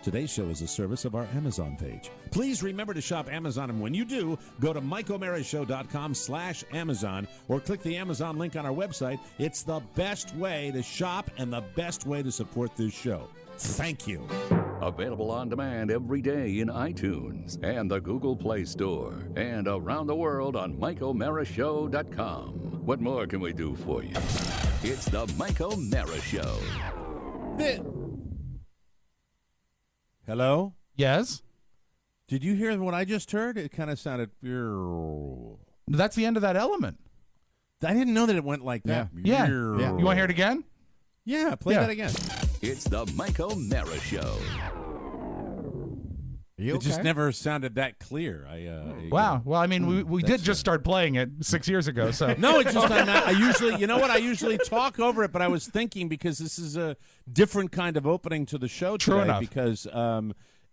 Today's show is a service of our Amazon page. Please remember to shop Amazon, and when you do, go to MikeO'MaraShow.com/Amazon or click the Amazon link on our website. It's the best way to shop and the best way to support this show. Thank you. Available on demand every day in iTunes and the Google Play Store and around the world on MikeO'MaraShow.com. What more can we do for you? It's the Mike O'Mara Show. Hello? Yes? Did you hear what I just heard? It kind of sounded... That's the end of that element. I didn't know that it went like that. Yeah. You want to hear it again? Yeah, play that again. It's the Mike O'Mara Show. It just never sounded that clear. Wow. Well, I mean, we did just start playing it 6 years ago. So no, it's just I usually, you know what? I usually talk over it, but I was thinking because this is a different kind of opening to the show today. True enough. Because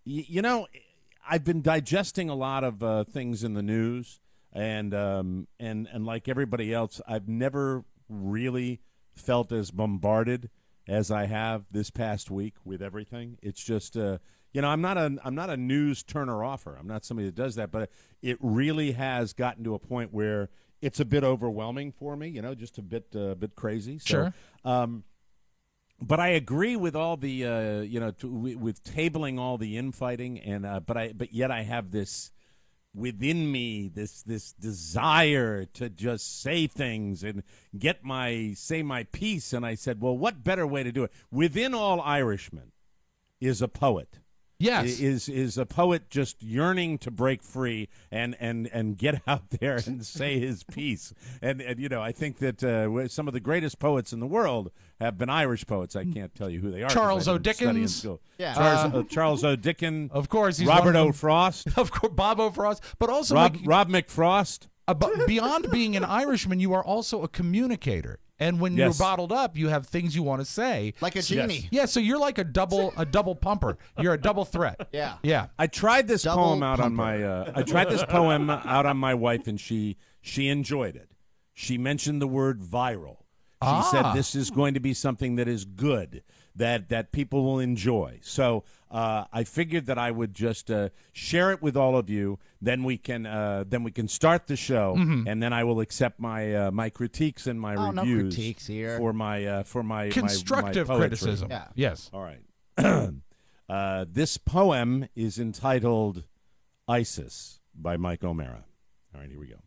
you know, I've been digesting a lot of things in the news, and like everybody else, I've never really felt as bombarded as I have this past week with everything. It's just you know, I'm not a news turner offer. I'm not somebody that does that, but it really has gotten to a point where it's a bit overwhelming for me. You know, just a bit crazy. So, sure. But I agree with all the you know with tabling all the infighting, and but yet I have this within me this desire to just say things and say my piece. And I said, well, what better way to do it? Within all Irishmen is a poet. Yes. Is a poet just yearning to break free and get out there and say his piece. And you know, I think that some of the greatest poets in the world have been Irish poets. I can't tell you who they are. Charles O. Dickens. Yeah. Charles O. Dickens. Of course. He's Robert O. Frost. Of course, Bob O. Frost. But also Rob McFrost. But beyond being an Irishman, you are also a communicator. And when you're bottled up, you have things you want to say. Like a genie. Yes. Yeah, so you're like a double pumper. You're a double threat. Yeah. Yeah. I tried this Double poem out pumper. on my wife, and she enjoyed it. She mentioned the word viral. She said this is going to be something that is good, that people will enjoy. So I figured that I would just share it with all of you. Then we can start the show, and then I will accept my my critiques and my reviews. No critiques here. For my Constructive my poetry. criticism. Yeah. Yes. All right. This poem is entitled "ISIS" by Mike O'Mara. All right, here we go.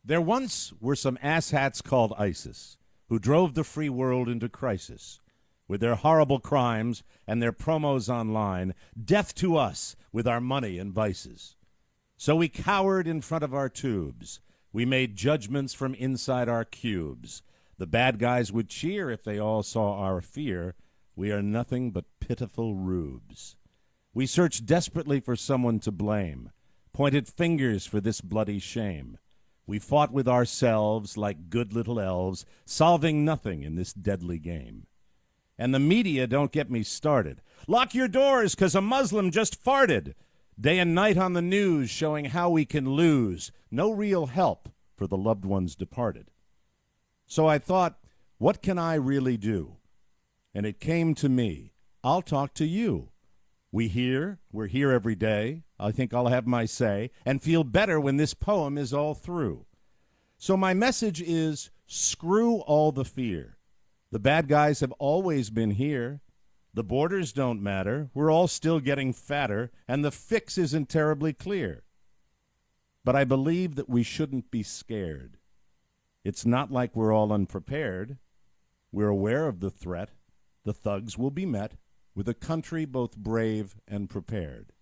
There once were some asshats called ISIS who drove the free world into crisis. With their horrible crimes and their promos online, death to us with our money and vices. So we cowered in front of our tubes. We made judgments from inside our cubes. The bad guys would cheer if they all saw our fear. We are nothing but pitiful rubes. We searched desperately for someone to blame, pointed fingers for this bloody shame. We fought with ourselves like good little elves, solving nothing in this deadly game. And the media don't get me started. Lock your doors, 'cause a Muslim just farted. Day and night on the news showing how we can lose. No real help for the loved ones departed. So I thought, what can I really do? And it came to me, I'll talk to you. We're here every day. I think I'll have my say and feel better when this poem is all through. So my message is, screw all the fear. The bad guys have always been here. The borders don't matter. We're all still getting fatter, and the fix isn't terribly clear. But I believe that we shouldn't be scared. It's not like we're all unprepared. We're aware of the threat. The thugs will be met with a country both brave and prepared.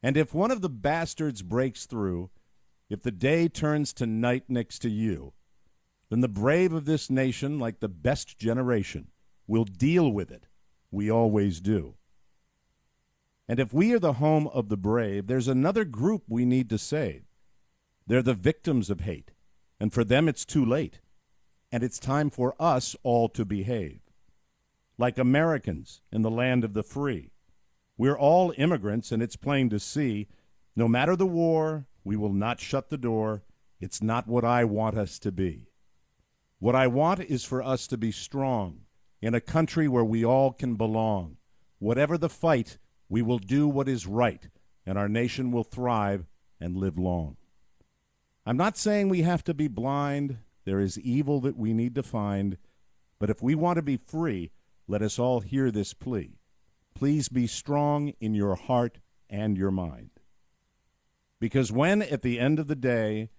And if one of the bastards breaks through, if the day turns to night next to you, then the brave of this nation, like the best generation, will deal with it. We always do. And if we are the home of the brave, there's another group we need to save. They're the victims of hate, and for them it's too late. And it's time for us all to behave. Like Americans in the land of the free. We're all immigrants, and it's plain to see, no matter the war, we will not shut the door. It's not what I want us to be. What I want is for us to be strong, in a country where we all can belong. Whatever the fight, we will do what is right, and our nation will thrive and live long. I'm not saying we have to be blind. There is evil that we need to find. But if we want to be free, let us all hear this plea. Please be strong in your heart and your mind. Because when, at the end of the day,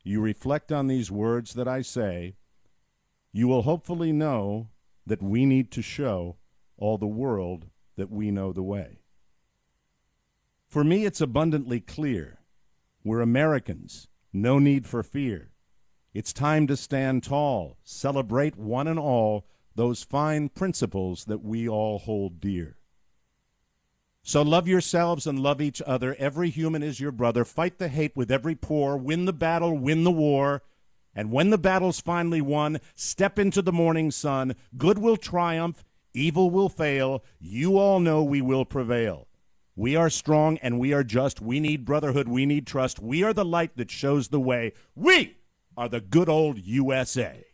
you reflect on these words that I say, you will hopefully know that we need to show all the world that we know the way. For me, it's abundantly clear. We're Americans. No need for fear. It's time to stand tall, celebrate one and all those fine principles that we all hold dear. So love yourselves and love each other. Every human is your brother. Fight the hate with every pore. Win the battle, win the war. And when the battle's finally won, step into the morning sun. Good will triumph, evil will fail. You all know we will prevail. We are strong and we are just. We need brotherhood. We need trust. We are the light that shows the way. We are the good old USA.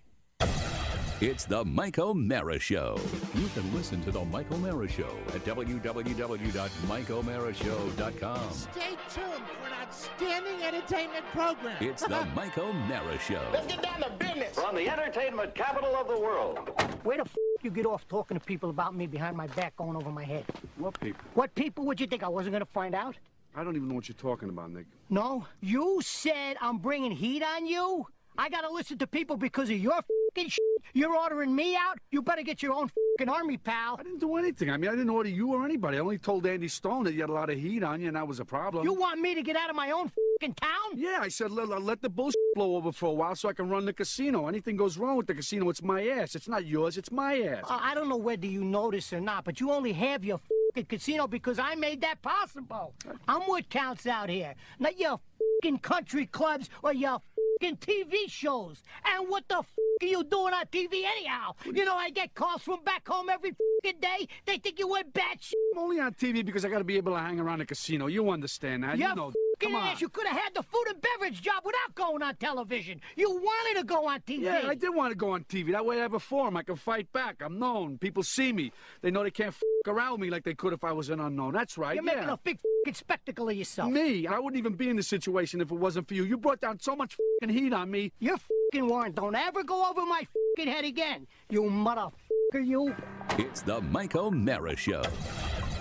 It's the Mike O'Mara Show. You can listen to the Mike O'Mara Show at www.mikeomarashow.com. Stay tuned for an outstanding entertainment program. It's the Mike O'Mara Show. Let's get down to business. From the entertainment capital of the world. Where the you get off talking to people about me behind my back going over my head? What people? What people would you think? I wasn't going to find out? I don't even know what you're talking about, Nick. No? You said I'm bringing heat on you? I got to listen to people because of your fucking shit. You're ordering me out? You better get your own fucking army, pal. I didn't do anything. I mean, I didn't order you or anybody. I only told Andy Stone that you had a lot of heat on you, and that was a problem. You want me to get out of my own fucking town? Yeah, I said let the bullshit blow over for a while so I can run the casino. Anything goes wrong with the casino, it's my ass. It's not yours, it's my ass. I don't know whether you know this or not, but you only have your fucking casino because I made that possible. I'm what counts out here, not your fucking country clubs or your fucking TV shows. And what the are you doing on TV anyhow? You know, I get calls from back home every fucking day. They think you went bad shit. I'm only on TV because I got to be able to hang around the casino. You understand that? Your you know. Come on. Ass. You could have had the food and beverage job without going on television. You wanted to go on TV. Yeah, I did want to go on TV. That way I have a forum. I can fight back. I'm known. People see me. They know they can't around me like they could if I was an unknown. That's right. You're making a big spectacle of yourself. Me? I wouldn't even be in this situation if it wasn't for you. You brought down so much heat on me. You're warned. Don't ever go over my head again. You motherfucker, you. It's the Mike O'Mara Show.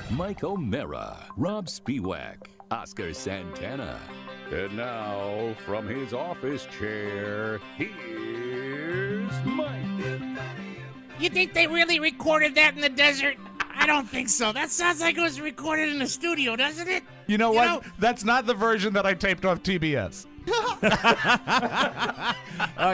Mike O'Mara, Rob Spiewak, Oscar Santana. And now, from his office chair, here's Mike. You think they really recorded that in the desert? I don't think so. That sounds like it was recorded in a studio, doesn't it? You know what? That's not the version that I taped off TBS.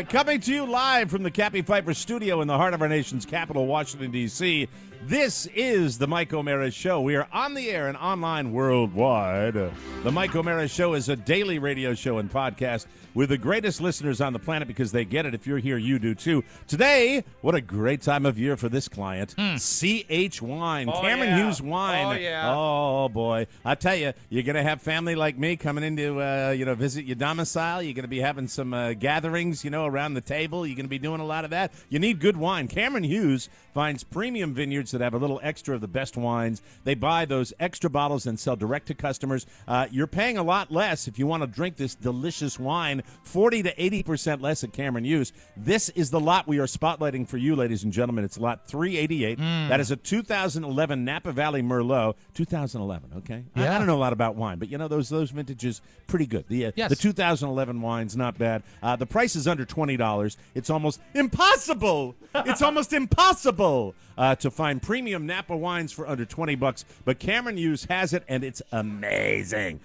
Coming to you live from the Cappy Pfeiffer studio in the heart of our nation's capital, Washington, D.C., this is the Mike O'Mara Show. We are on the air and online worldwide. The Mike O'Mara Show is a daily radio show and podcast with the greatest listeners on the planet because they get it. If you're here, you do too. Today, what a great time of year for this client. CH Wine. Oh, Cameron yeah. Hughes Wine. Oh, yeah. Oh, boy. I tell you, you're going to have family like me coming in to visit your domicile. You're going to be having some gatherings, around the table. You're going to be doing a lot of that. You need good wine. Cameron Hughes finds premium vineyards that have a little extra of the best wines. They buy those extra bottles and sell direct to customers. You're paying a lot less if you want to drink this delicious wine, 40 to 80% less at Cameron Hughes. This is the lot we are spotlighting for you, ladies and gentlemen. It's lot 388. That is a 2011 Napa Valley Merlot. 2011, okay? Yeah. I don't know a lot about wine, but those vintages, pretty good. The 2011 wine's not bad. The price is under $20. It's almost impossible. It's almost impossible to find premium Napa wines for under $20, but Cameron Hughes has it, and it's amazing.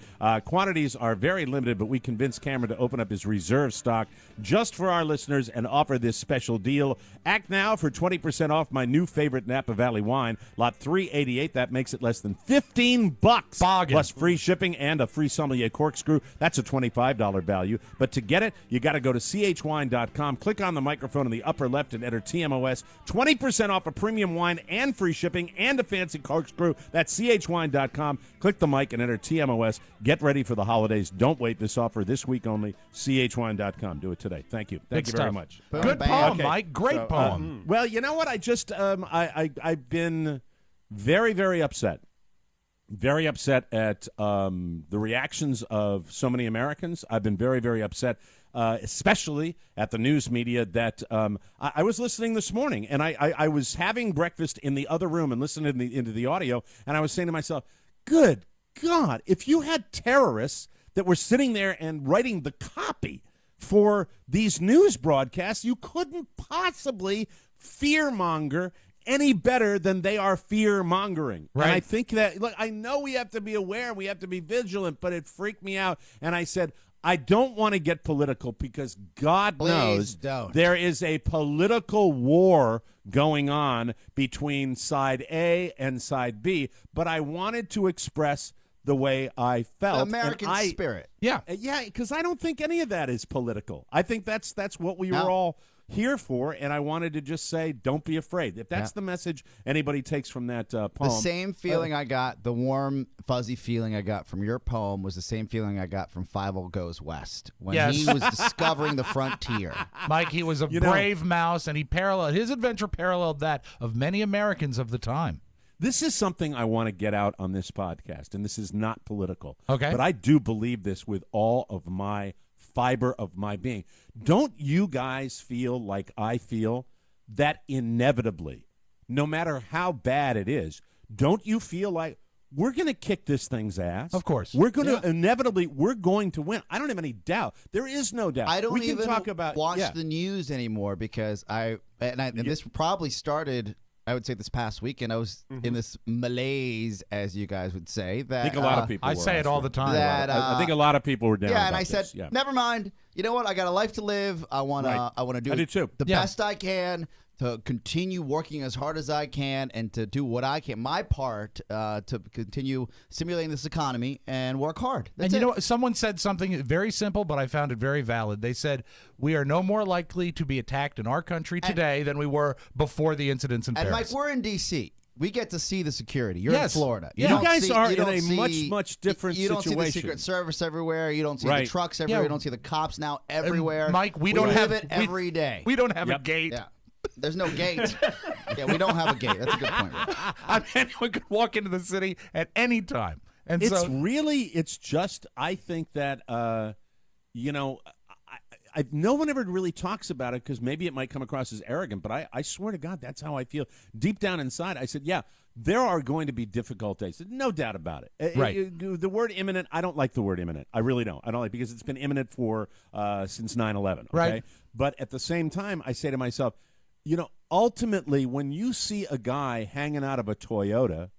Quantities are very limited, but we convinced Cameron to open up his reserve stock just for our listeners and offer this special deal. Act now for 20% off my new favorite Napa Valley wine, lot 388. That makes it less than $15, Bargain. plus free shipping and a free sommelier corkscrew. That's a $25 $100 value. But to get it, you got to go to chwine.com, click on the microphone in the upper left, and enter TMOS. 20% off a premium wine and free shipping and a fancy corkscrew. That's chwine.com. Click the mic and enter TMOS. Get ready for the holidays. Don't wait. This offer this week only. chwine.com. Do it today. Thank you. Thank you very much. Good poem, Okay. Mike. Great poem. Well, you know what? I just I've been very, very upset. Very upset at the reactions of so many Americans. I've been very, very upset, especially at the news media that I was listening this morning, and I was having breakfast in the other room and listening into the audio, and I was saying to myself, good God, if you had terrorists that were sitting there and writing the copy for these news broadcasts, you couldn't possibly fearmonger any better than they are fear-mongering. Right. And I think that, look, I know we have to be aware, we have to be vigilant, but it freaked me out. And I said, I don't want to get political because God knows there is a political war going on between side A and side B, but I wanted to express the way I felt. The American spirit. Yeah. Yeah, because I don't think any of that is political. I think that's what we were all here for, and I wanted to just say, don't be afraid. If that's the message anybody takes from that poem. The same feeling I got, the warm, fuzzy feeling I got from your poem was the same feeling I got from 5-0 Goes West when he was discovering the frontier. Mike, he was a brave mouse, and his adventure paralleled that of many Americans of the time. This is something I want to get out on this podcast, and this is not political. Okay. But I do believe this with all of my fiber of my being. Don't you guys feel like I feel that inevitably, no matter how bad it is, don't you feel like we're going to kick this thing's ass? Of course. We're going to inevitably, we're going to win. I don't have any doubt. There is no doubt. I don't we can even talk about, watch the news anymore because this probably started, I would say, this past weekend. I was in this malaise, as you guys would say. That I think a lot of people I were say it all the time. I think a lot of people were down and about I said, this. never mind. You know what? I got a life to live. I want to do I do too. the best I can to continue working as hard as I can and to do what I can, my part, to continue stimulating this economy and work hard. That's And it. you know, someone said something very simple, but I found it very valid. They said, we are no more likely to be attacked in our country today than we were before the incidents in And Paris. Mike, we're in D.C. We get to see the security. You're in Florida. You don't guys see- are you in don't a see- much different You don't see the situation. Secret Service everywhere. You don't see the trucks everywhere. Yeah. You don't see the cops now And everywhere. Mike, we don't don't have have it every day. We don't have a gate. Yeah. There's no gate. Yeah, we don't have a gate. That's a good point, Rick. Anyone could walk into the city at any time. And It's just, I think that, no one ever really talks about it because maybe it might come across as arrogant, but I swear to God, that's how I feel. Deep down inside, I said, yeah, there are going to be difficult days. No doubt about it. Right. The word imminent, I don't like the word imminent. I really don't. I don't like because it's been imminent for since 9/11. Okay? Right. But at the same time, I say to myself, ultimately, when you see a guy hanging out of a Toyota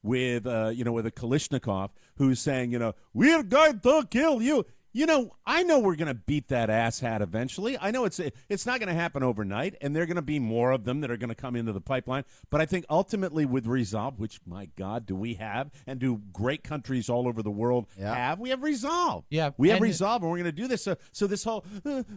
with a Kalashnikov who's saying, we're going to kill you. I know we're going to beat that asshat eventually. I know it's not going to happen overnight, and there are going to be more of them that are going to come into the pipeline. But I think ultimately with resolve, which, my God, do we have, and do great countries all over the world have? We have resolve. Yeah. We have resolve, and we're going to do this. So this whole,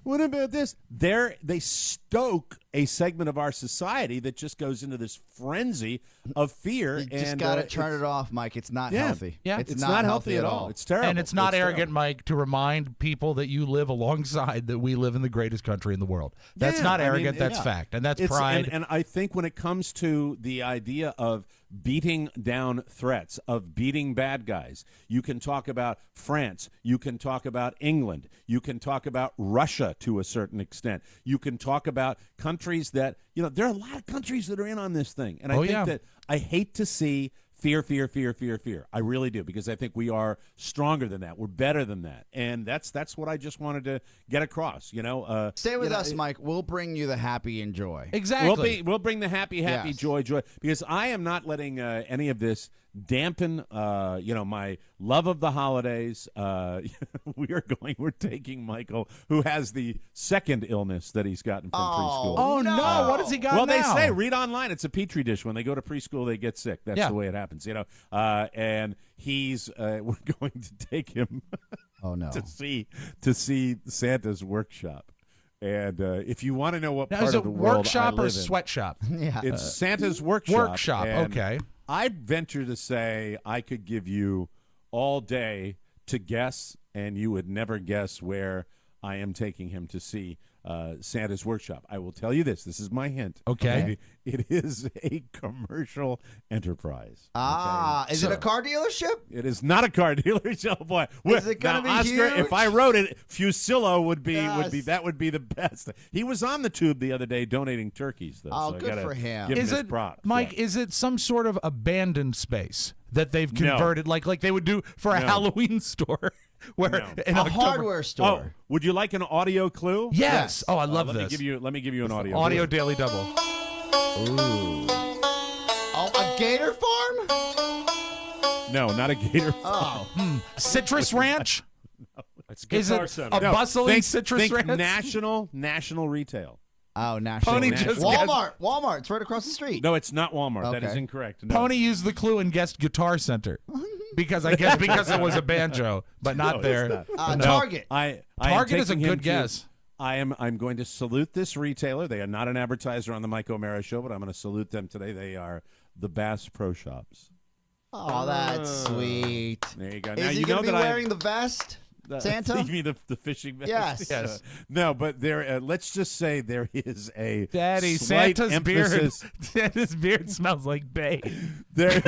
what about this? They stoke a segment of our society that just goes into this frenzy of fear. You just got to turn it off, Mike. It's not healthy. Yeah. It's not healthy at all. It's terrible. And it's not arrogant, terrible. Mike, to remind people that you live alongside that we live in the greatest country in the world. That's not arrogant. That's fact. And that's pride. And I think when it comes to the idea of beating down threats, of beating bad guys, you can talk about France. You can talk about England. You can talk about Russia to a certain extent. You can talk about countries that, there are a lot of countries that are in on this thing. And I think that I hate to see fear. I really do, because I think we are stronger than that. We're better than that, and that's what I just wanted to get across. Stay with us, Mike. We'll bring you the happy and joy. Exactly. We'll bring the happy, joy, because I am not letting any of this dampen, my love of the holidays. We're taking Michael, who has the second illness that he's gotten from preschool. Oh, no. What has he got Well, now? they say, read online, it's a petri dish. When they go to preschool, they get sick. That's the way it happens, and we're going to take him Oh no. to see Santa's workshop. And if you want to know what Now, part is of it the world workshop I or live in, sweatshop? Yeah. it's Santa's workshop. Workshop, and okay. I'd venture to say I could give you all day to guess, and you would never guess where I am taking him to see Santa's workshop. I will tell you this. This is my hint. Okay. It is a commercial enterprise. Is it a car dealership? It is not a car dealership. Oh boy, Is it gonna now, be Oscar, huge? if I wrote it, Fusillo would be Yes. that would be the best. He was on the tube the other day donating turkeys, though. Oh, so I good gotta for him. Give Is him his it, props. Mike? Yeah. Is it some sort of abandoned space that they've No. converted, like they would do for a No. Halloween store, where No. in A October? hardware Oh, store. would you like an audio clue? Yes. Oh, I love let this. Let me give you an audio. Audio clue. Daily Double. Oh, a gator farm? No, not a gator. Oh. Citrus Ranch. It's Is Guitar it Center. a bustling citrus think ranch? national retail. Oh, national. Pony National. just Walmart. It's right across the street. No, it's not Walmart. That is Okay. incorrect. No. Pony used the clue and guessed Guitar Center because it was a banjo, but not No, there. it's not. No. Target. I am Target is a taking him good guess. I'm going to salute this retailer. They are not an advertiser on the Mike O'Mara Show, but I'm going to salute them today. They are the Bass Pro Shops. Oh, that's sweet. There you go. Is Now he you going know to be that wearing the vest? Santa? You mean the fishing vest? Yes. Yes. No, but there. Let's just say there is a Daddy, slight Santa's emphasis. beard. Santa's beard smells like bay. There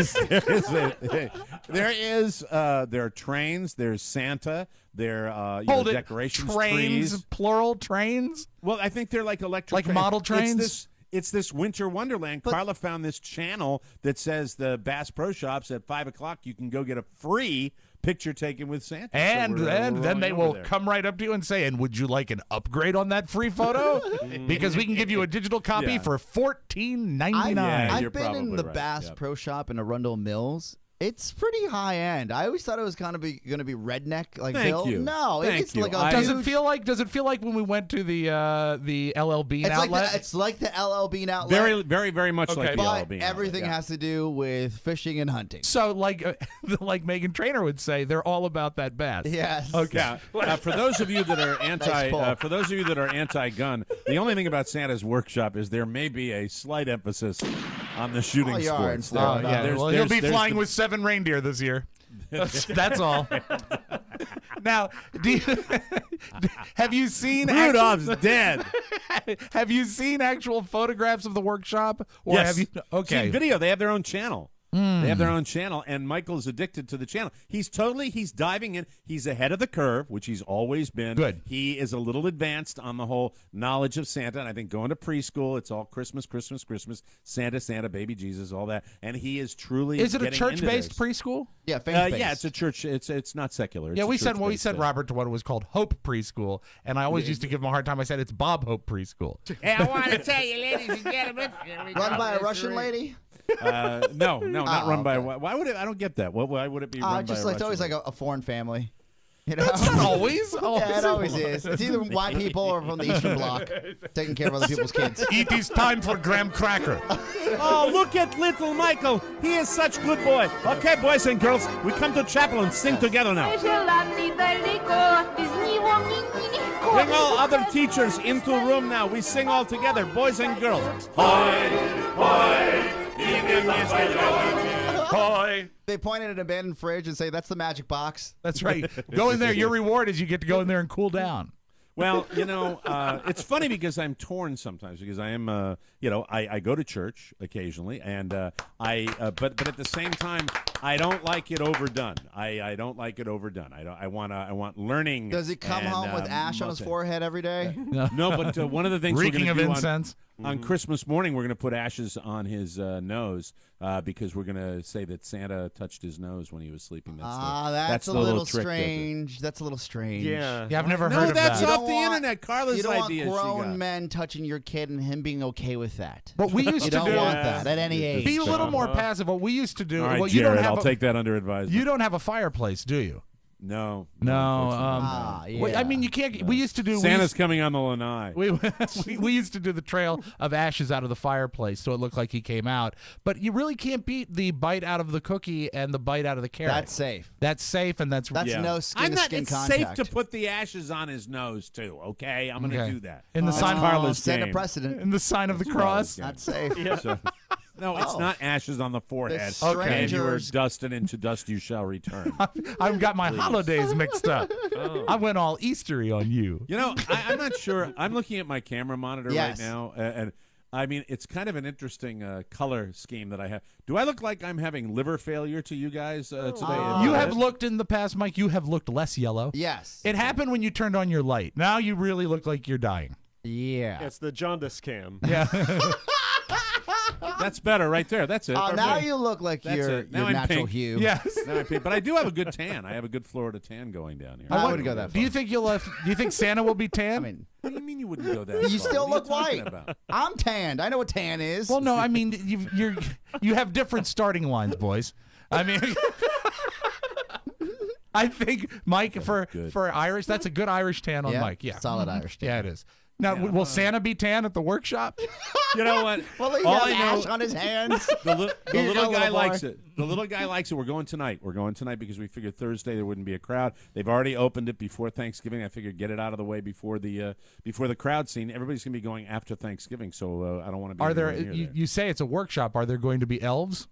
are trains. There's Santa. There Hold it. decorations, Trains, trees. plural trains. Well, I think they're like electric, Like trains. model trains? It's this winter wonderland. Carla found this channel that says the Bass Pro Shops at 5:00. You can go get a free picture taken with Santa. So And we're then rolling they over will there. come right up to you and say, and would you like an upgrade on that free photo? Because we can give you a digital copy Yeah. for $14.99. Yeah, you're I've been in probably the right. Bass Yep. Pro Shop in Arundel Mills. It's pretty high end. I always thought it was going to be redneck like Thank Bill. you. No, Thank it's you. like a I- Does huge, it feel like when we went to the LL Bean it's like outlet? it's like the LL Bean outlet. Very, very, very much Okay. like the but LL Bean outlet, everything yeah. has to do with fishing and hunting. So like Megan Trainor would say, they're all about that bass. Yes. Okay. Yeah. For those of you that are pull. for those of you that are anti-gun, the only thing about Santa's workshop is there may be a slight emphasis on the shooting Oh, you are sports. in Oh, Florida. yeah. There's- Well, he'll there's- be there's flying the- with 7 reindeer this year. That's all. Now, have you seen Rudolph's dead. have you seen actual photographs of the workshop? Or Yes. have you okay. Seen video. They have their own channel. They have their own channel, and Michael's addicted to the channel. He's diving in. He's ahead of the curve, which he's always been. Good. He is a little advanced on the whole knowledge of Santa, and I think going to preschool, it's all Christmas, Christmas, Christmas, Santa, Santa, baby Jesus, all that. And he is truly Is it a getting church-based into this. preschool? Yeah, faith-based. Yeah, it's a church. It's not secular. It's Yeah, a we said church-based said thing. Robert to what it was called Hope Preschool, and I always used to give him a hard time. I said it's Bob Hope Preschool. Hey, I want to tell you, ladies and gentlemen. Run by a Russian lady? No, not Oh, run by. okay. Why would it? I don't get that. Why would it be run by Just a like it's always Russian like a foreign family. You know? Not always. Yeah, it always is. It's either white people or from the Eastern Bloc taking care of other people's kids. It is time for graham cracker. Oh, look at little Michael. He is such good boy. Okay, boys and girls, we come to chapel and sing together now. Bring all other teachers into room now. We sing all together, boys and girls. Hi. They point at an abandoned fridge and say, "That's the magic box." That's right. Go in there. Your reward is you get to go in there and cool down. Well, it's funny because I'm torn sometimes because I am, I go to church occasionally, and but at the same time, I don't like it overdone. I don't like it overdone. I want learning. Does he come home with ash on his forehead every day? No, but one of the things Reeking we're of going to do incense. on Christmas morning, we're going to put ashes on his nose because we're going to say that Santa touched his nose when he was sleeping. That's a the little trick there. strange. That's a little strange. Yeah, Yeah, I've never no, heard of that's that. off You the don't want- internet. Carla's You don't want idea. she grown got. men touching your kid and him being okay with that. What we used You to don't do. want that at any age. Be a little more passive. What we used to do. All right, well, you Jared, don't have I'll take that under advisement. You don't have a fireplace, do you? No. No. yeah. Well, I mean, you can't. We used to do. Santa's coming on the lanai. We used to do the trail of ashes out of the fireplace, so it looked like he came out. But you really can't beat the bite out of the cookie and the bite out of the carrot. That's safe. That's safe, and that's That's no skin to skin It's contact. safe to put the ashes on his nose too. Okay, I'm going to do that. In the That's sign, Carla's set a game. precedent. in the sign of the cross. game. Not safe. So- no, it's not ashes on the forehead. The And you are strangers- dust, and into dust you shall return. I've got my holidays mixed up. I went all Eastery on you. You know, I'm not sure. I'm looking at my camera monitor Yes. right now, and I mean, it's kind of an interesting color scheme that I have. Do I look like I'm having liver failure to you guys today? You have looked in the past, Mike. You have looked less yellow. Yes. It happened when you turned on your light. Now you really look like you're dying. Yeah. It's the jaundice cam. Yeah. That's better right there. That's it. Now you look like That's your it. Now I'm natural pink. hue. yes. Now I'm pink. But I do have a good tan. I have a good Florida tan going down here. I wouldn't go that Do you far. think you'll? Do you think Santa will be tan? I mean, What do you mean you wouldn't go that you far? still What look are you talking white. about? I'm tanned. I know what tan is. well, no. I mean, you have different starting lines, boys. I mean. I think Mike for Irish. That's a good Irish tan on Yeah, Mike. Yeah, solid Irish tan. Yeah, it is. Now, will Santa be tan at the workshop? You know what? Well, he All has I know- ash on his hands. The He's got little a guy little likes bar. it. The little guy likes it. We're going tonight. We're going tonight because we figured Thursday there wouldn't be a crowd. They've already opened it before Thanksgiving. I figured get it out of the way before the crowd scene. Everybody's going to be going after Thanksgiving, so I don't want to be. Are there? anywhere near there. You say it's a workshop. Are there going to be elves?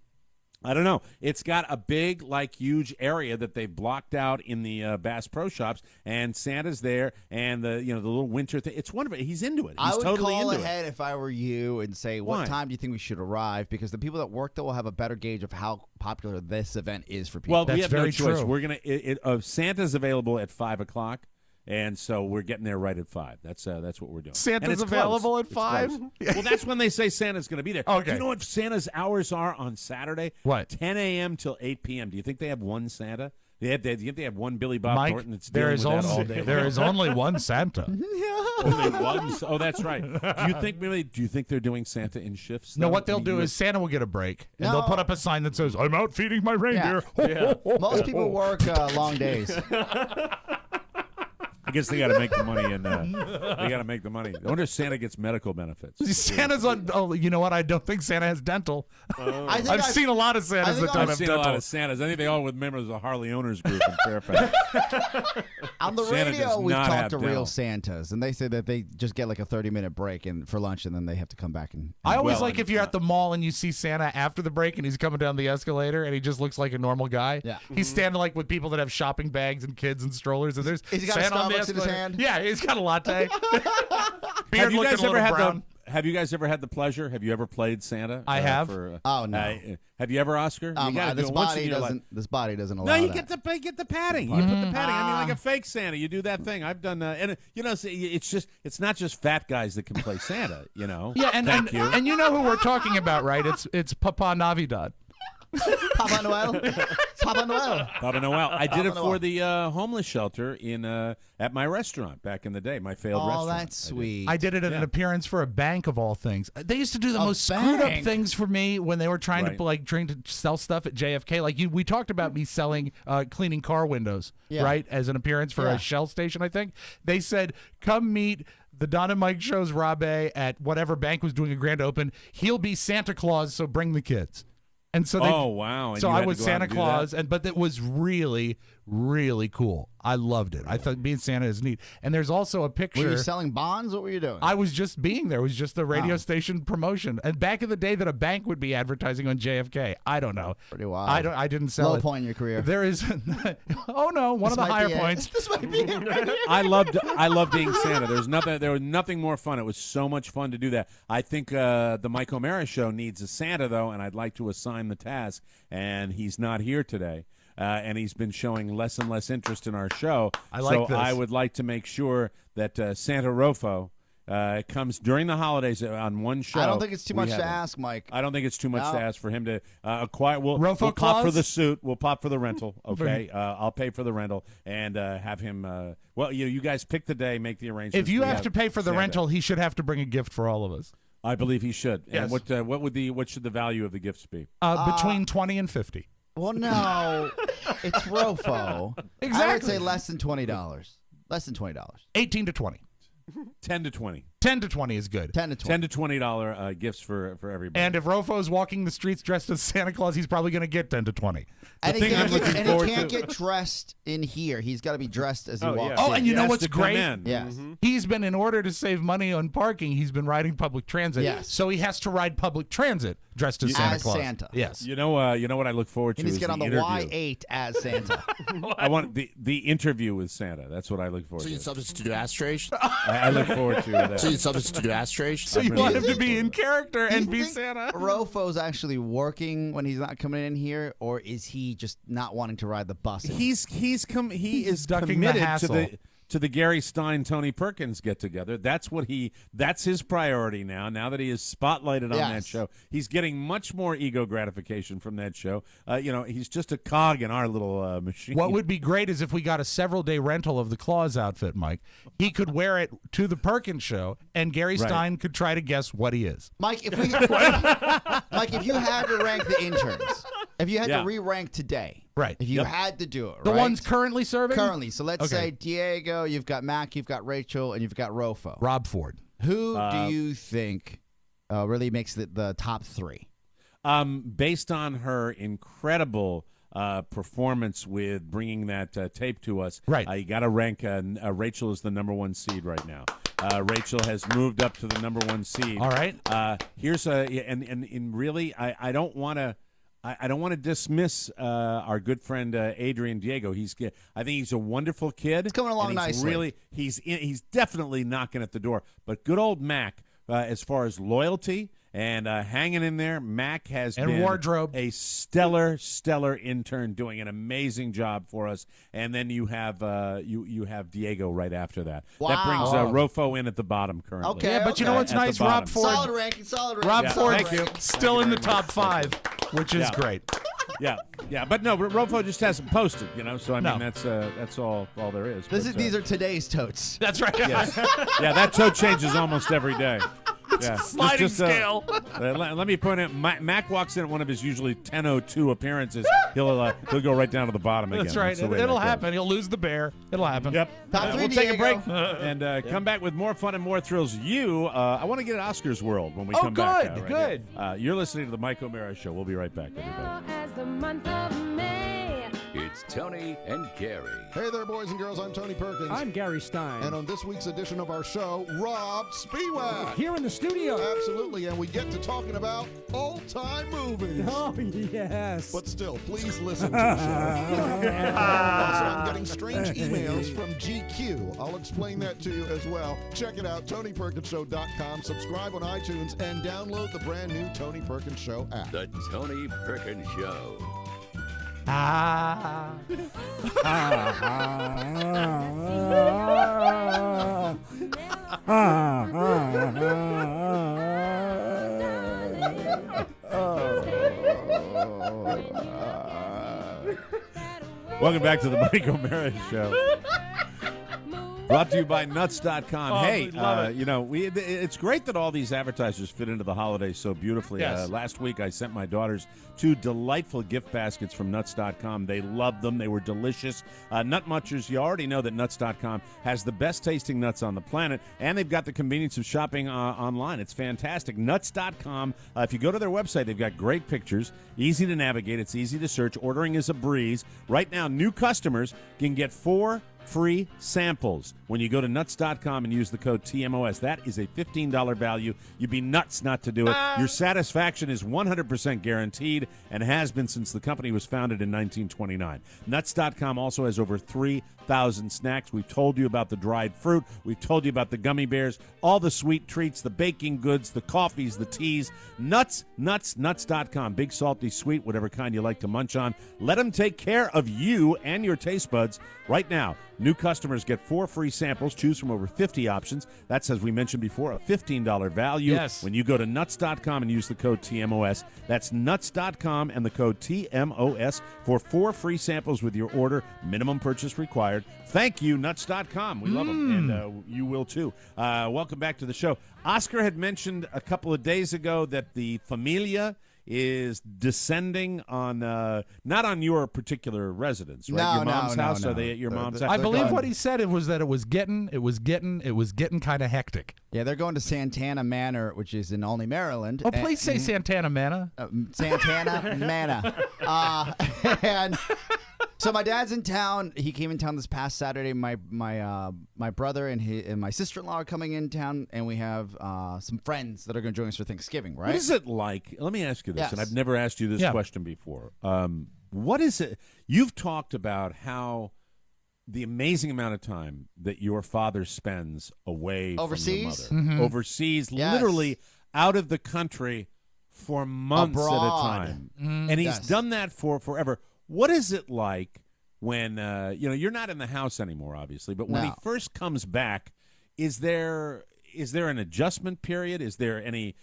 I don't know. It's got a big, huge area that they've blocked out in the Bass Pro Shops, and Santa's there, and the little winter thing. It's wonderful. He's into it. He's I would totally call into ahead if I were you and say, what Why? time do you think we should arrive? Because the people that work there will have a better gauge of how popular this event is for people. Well, we That's have no very choice. true. We're gonna. Santa's available at 5:00. And so we're getting there right at 5. That's what we're doing. Santa's And it's available close. at 5? It's close. Well, that's when they say Santa's going to be there. Okay. Do you know what Santa's hours are on Saturday? What? 10 a.m. till 8 p.m. Do you think they have one Santa? Do you think they have one Billy Bob Mike, Thornton that's there dealing is with that all only day? there is only one Santa. Only one? Oh, that's right. Do you think they're doing Santa in shifts? No, though? what they'll I mean, do you- is Santa will get a break, and No. they'll put up a sign that says, "I'm out feeding my reindeer." Most people work long days. I guess they got to make the money, and they got to make the money. I wonder if Santa gets medical benefits. Santa's on. Oh, you know what? I don't think Santa has dental. I think I've seen a lot of Santas think that don't I've have seen a lot dental. of Santas. I think they all were members of the Harley Owners Group in Fairfax. On the Santa radio, does we've not talked have to real dental. Santas, and they say that they just get like a 30-minute break for lunch, and then they have to come back and. I always Well, like if you're at the mall and you see Santa after the break and he's coming down the escalator and he just looks like a normal guy. Yeah. He's standing like with people that have shopping bags and kids and strollers, and there's He's got a Santa on the Starbucks in his escalator. hand. Yeah, he's got a latte. Have Beard you looking guys a ever little had brown. Have you guys ever had the pleasure? Have you ever played Santa? I have. Oh, no. Have you ever, Oscar? You gotta do This it once in body your life. doesn't. This body doesn't allow No, you that. get the padding. You put the padding. I mean, like a fake Santa. You do that thing. I've done, and it's not just fat guys that can play Santa. You know. Yeah, Thank you. and you know who we're talking about, right? It's Papa Navidad. Papa Noel. Papa Noel. Papa Noel. I did it Papa for Noel. the homeless shelter in at my restaurant back in the day. My failed Oh, restaurant. that's sweet. I did it at an appearance for a bank of all things. They used to do the most screwed up bank? things for me when they were trying Right. to sell stuff at JFK. Like we talked about me selling cleaning car windows, Yeah. right, as an appearance for Yeah. a Shell station. I think they said, "Come meet the Don and Mike show's Rabe at whatever bank was doing a grand open. He'll be Santa Claus, so bring the kids." And so they, Oh, wow. And so you I had to was go out Santa and do Claus, but it was really, really cool. I loved it. I thought being Santa is neat. And there's also a picture. Were you selling bonds? What were you doing? I was just being there. It was just the radio Oh. station promotion. And back in the day that a bank would be advertising on JFK. I don't know. Pretty wild. I didn't sell Low it. point in your career. There is oh no, one of the Might higher be it. points. This might be it right here. I loved being Santa. There was nothing more fun. It was so much fun to do that. I think the Mike O'Mara show needs a Santa though, and I'd like to assign the task. And he's not here today. And he's been showing less and less interest in our show. I like so this. I would like to make sure that Santa Rofo comes during the holidays on one show. I don't think it's too We much have to him. ask, Mike. I don't think it's too much No. to ask for him to acquire. We'll Rofo pop for Claus? the suit. We'll pop for the rental. Okay, I'll pay for the rental and have him. Well, you guys pick the day, make the arrangements. If you We have to pay for the Santa. rental, he should have to bring a gift for all of us. I believe he should. Yes. And what should the value of the gifts be? Between 20 and 50. Well, no, it's Rofo. I would Exactly. say less than $20. Less than $20. 18 to 20. 10 to 20. 10 to 20 is good. 10 to 20. 10 to $20 gifts for everybody. And if Rofo's walking the streets dressed as Santa Claus, he's probably going to get 10 to 20. And he thing I'm can't, looking and forward he can't to- get dressed in here. He's got to be dressed as he walks Oh, in. and you He know has what's to come great? in. Yes. He's been, in order to save money on parking, he's been riding public transit. Yes. So he has to ride public transit dressed as Santa As Claus. Santa. Yes. You know what I look forward to He needs is to get on the interview. Y8 as Santa. I want the interview with Santa. That's what I look forward So you to. substitute ashtrays? I look forward to that. So you substitute ashtrays? So you want him to be in character Do you and be think Santa? Rofo's actually working when he's not coming in here, or is he just not wanting to ride the bus? He is ducking the committed hassle. to the Gary Stein Tony Perkins get together. That's his priority now. Now that he is spotlighted on that Yes. show, he's getting much more ego gratification from that show. He's just a cog in our little machine. What would be great is if we got a several-day rental of the Claus outfit, Mike. He could wear it to the Perkins show, and Gary Right. Stein could try to guess what he is. Mike, if you had to rank the interns, if you had Yeah. to re-rank today, Right. if you Yep. had to do it, The right? ones currently serving? currently. So let's Okay. say Diego, you've got Mac, you've got Rachel, and you've got Rofo. Rob Ford. Who do you think really makes the top three? Based on her incredible performance with bringing that tape to us, Right. You got to rank. Rachel is the number one seed right now. Rachel has moved up to the number one seed. All right. Here's and really, I don't want to. I don't want to dismiss our good friend Adrian Diego. I think he's a wonderful kid. It's coming along and he's nicely. Really, he's definitely knocking at the door. But good old Mac, as far as loyalty and hanging in there, Mac has And been wardrobe. a stellar intern, doing an amazing job for us. And then you have you have Diego right after that. That brings Wow. Rofo in at the bottom currently. Okay. Yeah, but you know what's At the nice? bottom. Rob Ford. Solid ranking, solid ranking. Rob Yeah, Ford thank you. still Thank in you the very top much. five, which is Yeah. great. Yeah, but no, Rofo just hasn't posted, So I mean, No. that's all there is. But, These are today's totes. That's right. yes. Yeah, that tote changes almost every day. Yeah. Sliding scale. Let me point out, Mac walks in at one of his usually 10:02 appearances. He'll go right down to the bottom again. That's right. the way It'll that goes. happen. He'll lose the bear. It'll happen. Yep. Top three, We'll take a break Diego. and come back with more fun and more thrills. I want to get Oscar's World when we Oh, come back. good, right good. here. You're listening to the Mike O'Mara Show. We'll be right back, everybody. As the month of May. It's Tony and Gary. Hey there, boys and girls. I'm Tony Perkins. I'm Gary Stein. And on this week's edition of our show, Rob Spiewak. Here in the studio. Absolutely, and we get to talking about old-time movies. Oh, yes. But still, please listen to the show. Also, I'm getting strange emails from GQ. I'll explain that to you as well. Check it out, TonyPerkinsShow.com. Subscribe on iTunes and download the brand new Tony Perkins Show app. The Tony Perkins Show. Ah. Welcome back to the Mike O'Mara Show. Brought to you by Nuts.com. Oh, Hey, we love it. it's great that all these advertisers fit into the holidays so beautifully. Yes. Last week, I sent my daughters 2 delightful gift baskets from Nuts.com. They loved them. They were delicious. Nut Munchers, you already know that Nuts.com has the best tasting nuts on the planet, and they've got the convenience of shopping online. It's fantastic. Nuts.com, if you go to their website, they've got great pictures, easy to navigate, it's easy to search. Ordering is a breeze. Right now, new customers can get 4 free samples when you go to Nuts.com and use the code TMOS. That is a $15 value. You'd be nuts not to do it. Your satisfaction is 100% guaranteed and has been since the company was founded in 1929. Nuts.com also has over 3,000 snacks. We've told you about the dried fruit. We've told you about the gummy bears, all the sweet treats, the baking goods, the coffees, the teas. Nuts.com. Big, salty, sweet, whatever kind you like to munch on. Let them take care of you and your taste buds right now. New customers get 4 free samples. Choose from over 50 options. That's, as we mentioned before, a $15 value. Yes. When you go to Nuts.com and use the code TMOS. That's Nuts.com and the code TMOS for 4 free samples with your order. Minimum purchase required. Thank you, Nuts.com. We love them, and you will too. Welcome back to the show. Oscar had mentioned a couple of days ago that the Familia is descending on not on your particular residence, right? No, your mom's no, house. no. Are they at your mom's They're house? I believe going- what he said was that it was getting kind of hectic. Yeah, they're going to Santana Manor, which is in Olney, Maryland. Oh, please say Santana Mana. Santana Manor. And so my dad's in town. He came in town this past Saturday. My brother and my sister-in-law are coming in town, and we have some friends that are going to join us for Thanksgiving. Right? What is it like? Let me ask you this, Yes. and I've never asked you this question before. What is it? You've talked about how the amazing amount of time that your father spends away Overseas? from your mother. Overseas, Yes. literally out of the country for months Abroad. at a time. And he's Yes. done that for forever. What is it like when, you're not in the house anymore, obviously, but when he No. first comes back, is there an adjustment period? Is there any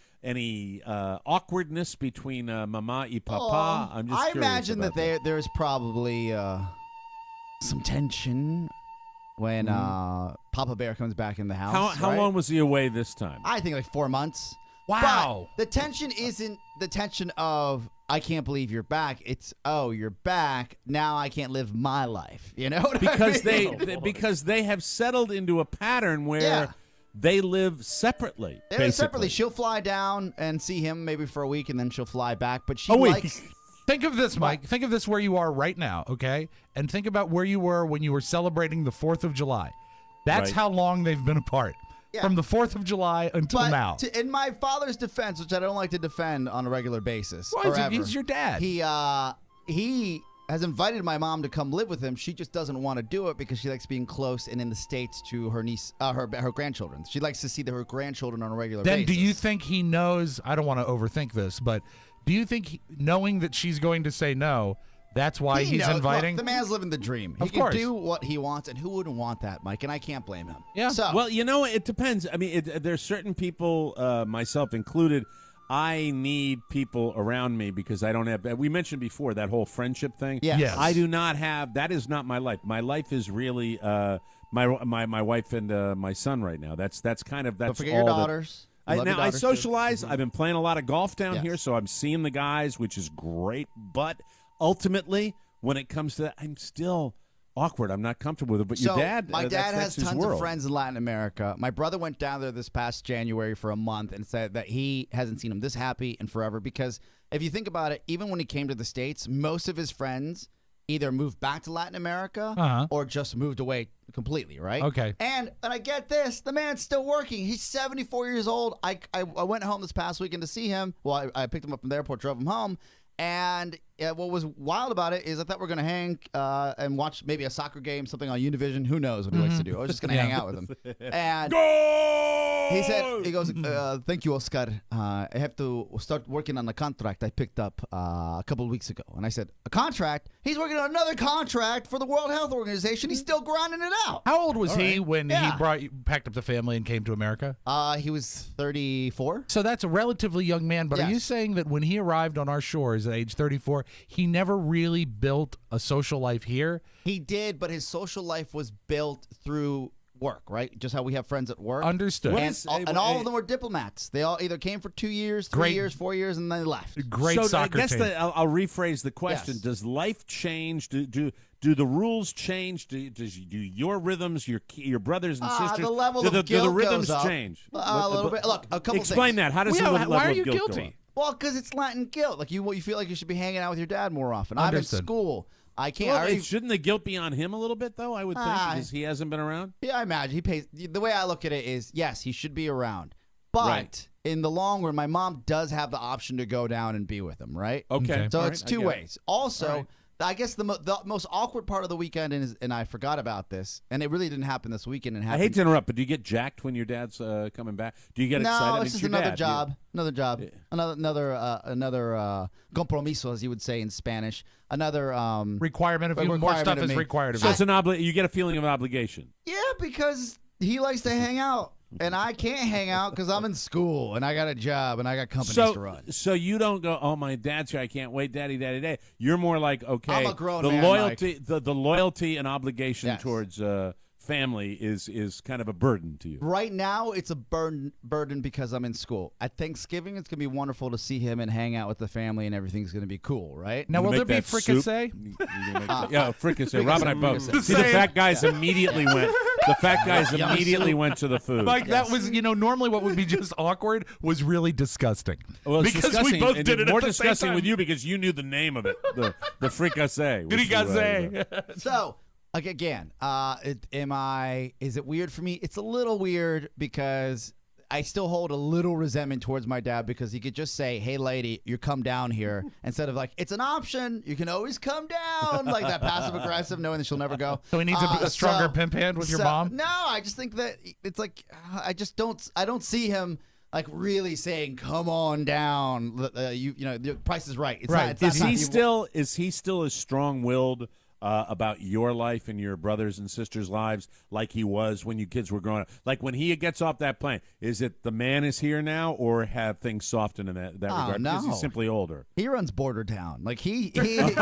awkwardness between mama and papa? I'm just I curious imagine about that there's probably some tension when Papa Bear comes back in the house. How right? long was he away this time? I think like 4 months. Wow. But the tension isn't the tension of I can't believe you're back. It's you're back. Now I can't live my life. You know what Because I mean? because they have settled into a pattern where Yeah. they live separately. They live basically. separately. She'll fly down and see him maybe for a week, and then she'll fly back. But she Oh, wait. likes. Think of this, Mike. Think of this where you are right now, okay? And think about where you were when you were celebrating the 4th of July. That's Right. how long they've been apart. Yeah. From the 4th of July until But now. in my father's defense, which I don't like to defend on a regular basis, Why? or ever, He's your dad. He has invited my mom to come live with him. She just doesn't want to do it because she likes being close and in the States to her niece, her grandchildren. She likes to see her grandchildren on a regular Then basis. do you think he knows? I don't want to overthink this, but do you think knowing that she's going to say no, that's why He he's knows. inviting? Look, the man's living the dream. Of He course. can do what he wants, and who wouldn't want that, Mike? And I can't blame him. Yeah. So, Well, it depends. I mean, there's certain people, myself included. I need people around me because I don't have. We mentioned before that whole friendship thing. Yes. Yes. I do not have. That is not my life. My life is really my wife and my son right now. That's kind of don't that's forget all your that- daughters. I Love your now I daughters, too. socialize. I've been playing a lot of golf down Yes. here, so I'm seeing the guys, which is great. But ultimately, when it comes to that, I'm still awkward. I'm not comfortable with it. But So, your dad, my dad that's has his tons of world. friends in Latin America. My brother went down there this past January for a month and said that he hasn't seen him this happy in forever because if you think about it, even when he came to the States, most of his friends either moved back to Latin America or just moved away completely, right? Okay. And I get this, the man's still working. He's 74 years old. I went home this past weekend to see him. Well, I picked him up from the airport, drove him home. And what was wild about it is I thought we were going to hang and watch maybe a soccer game, something on Univision. Who knows what he likes to do. I was just going to hang out with him. And he goes, thank you, Oscar. I have to start working on a contract I picked up a couple of weeks ago. And I said, a contract? He's working on another contract for the World Health Organization. He's still grinding it out. How old was he when Yeah. he packed up the family and came to America? He was 34. So that's a relatively young man, but are you Yes. saying that when he arrived on our shores at age 34, he never really built a social life here? He did, but his social life was built through work, right? Just how we have friends at work. Understood. And all of them were diplomats. They all either came for 2 years, 3 Great. years, 4 years, and then they left. Great So soccer I guess team. I'll rephrase the question. Yes. Does life change? Do the rules change? Do your rhythms, your brothers and sisters? The level do of do guilt the rhythms goes up. change? A little bit. Look, a couple Explain things. that. How does Well, the yeah, level why are of you guilt go guilty? up? Well, because it's Latin guilt. Like you feel like you should be hanging out with your dad more often. I'm in Understood. school. I can't. I Well, already, shouldn't the guilt be on him a little bit, though? I would think because he hasn't been around. yeah, I imagine he pays. The way I look at it is, yes, he should be around, but Right. in the long run, my mom does have the option to go down and be with him, right? Okay. So All it's right, I two get it. ways. Also, All right. I guess the most awkward part of the weekend is, and I forgot about this, and it really didn't happen this weekend. It I happened. hate to interrupt, but do you get jacked when your dad's coming back? Do you get excited? No, I mean, it's just your another dad. job. Another job. Another compromiso, as you would say in Spanish. Another requirement of you. More requirement stuff of is me. required of So you. it's you get a feeling of obligation. Yeah, because he likes to hang out, and I can't hang out because I'm in school and I got a job and I got companies to run. So you don't go, oh, my dad's here, I can't wait, daddy. You're more like, okay, I'm a grown the man, loyalty, the loyalty and obligation Yes. towards family is kind of a burden to you. Right now, it's a burden because I'm in school. At Thanksgiving, it's going to be wonderful to see him and hang out with the family, and everything's going to be cool, right? Now, will there be Make that soup? fricassee? Yeah, fricassee. Rob and I both. fricassee. See, the fat guys immediately went. The fat guys immediately went to the food. Mike, that was, normally what would be just awkward was really disgusting. Well, it's because disgusting, we both and did it more at the same disgusting time. with you because you knew the name of it, the fricassee. which is, Fricassee. So, like again, is it weird for me? It's a little weird because I still hold a little resentment towards my dad because he could just say, "Hey, lady, you come down here," instead of like, "It's an option. You can always come down," like that passive aggressive, knowing that she'll never go. So he needs a stronger pimp hand with your mom? No, I just think that it's like I don't see him like really saying, "Come on down." The price is right. It's Right. Not, it's not- Is he still as strong-willed about your life and your brothers and sisters' lives like he was when you kids were growing up? Like when he gets off that plane, is it the man is here now, or have things softened in that regard? No. Because he's simply older. He runs Border Town. Like he's the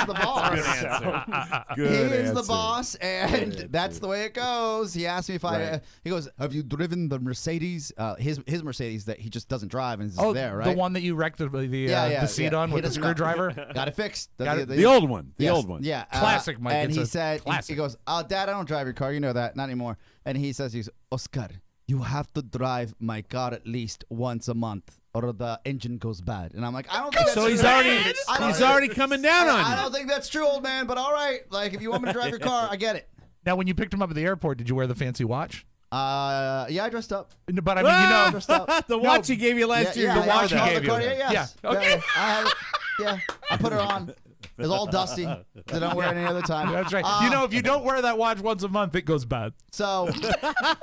boss. Good answer. He is the boss, and that's the way it goes. He asked me if Right. he goes, "Have you driven the Mercedes? His Mercedes that he just doesn't drive and is Oh, there, right? the one that you wrecked the seat on He with the doesn't know. screwdriver? Got it fixed. The old one. The Yes, old one. Yeah. Classic, Mike. And It's he a said, classic. he goes, "Oh, Dad, I don't drive your car. You know that. Not anymore." And he says, "Oscar, you have to drive my car at least once a month, or the engine goes bad." And I'm like, "I don't think that's So true." he's already coming down on I you. don't think that's true, old man, but all right. Like, if you want me to drive your car, I get it. Now, when you picked him up at the airport, did you wear the fancy watch? Yeah, I dressed up. But I mean, dressed up. The watch he gave you last year. Yeah, the watch he yeah, gave the car, you. Yeah, yes. Yeah, okay. I had it. Yeah, I put it on. It was all dusty. I don't wear it any other time. That's right. If you don't wear that watch once a month, it goes bad. So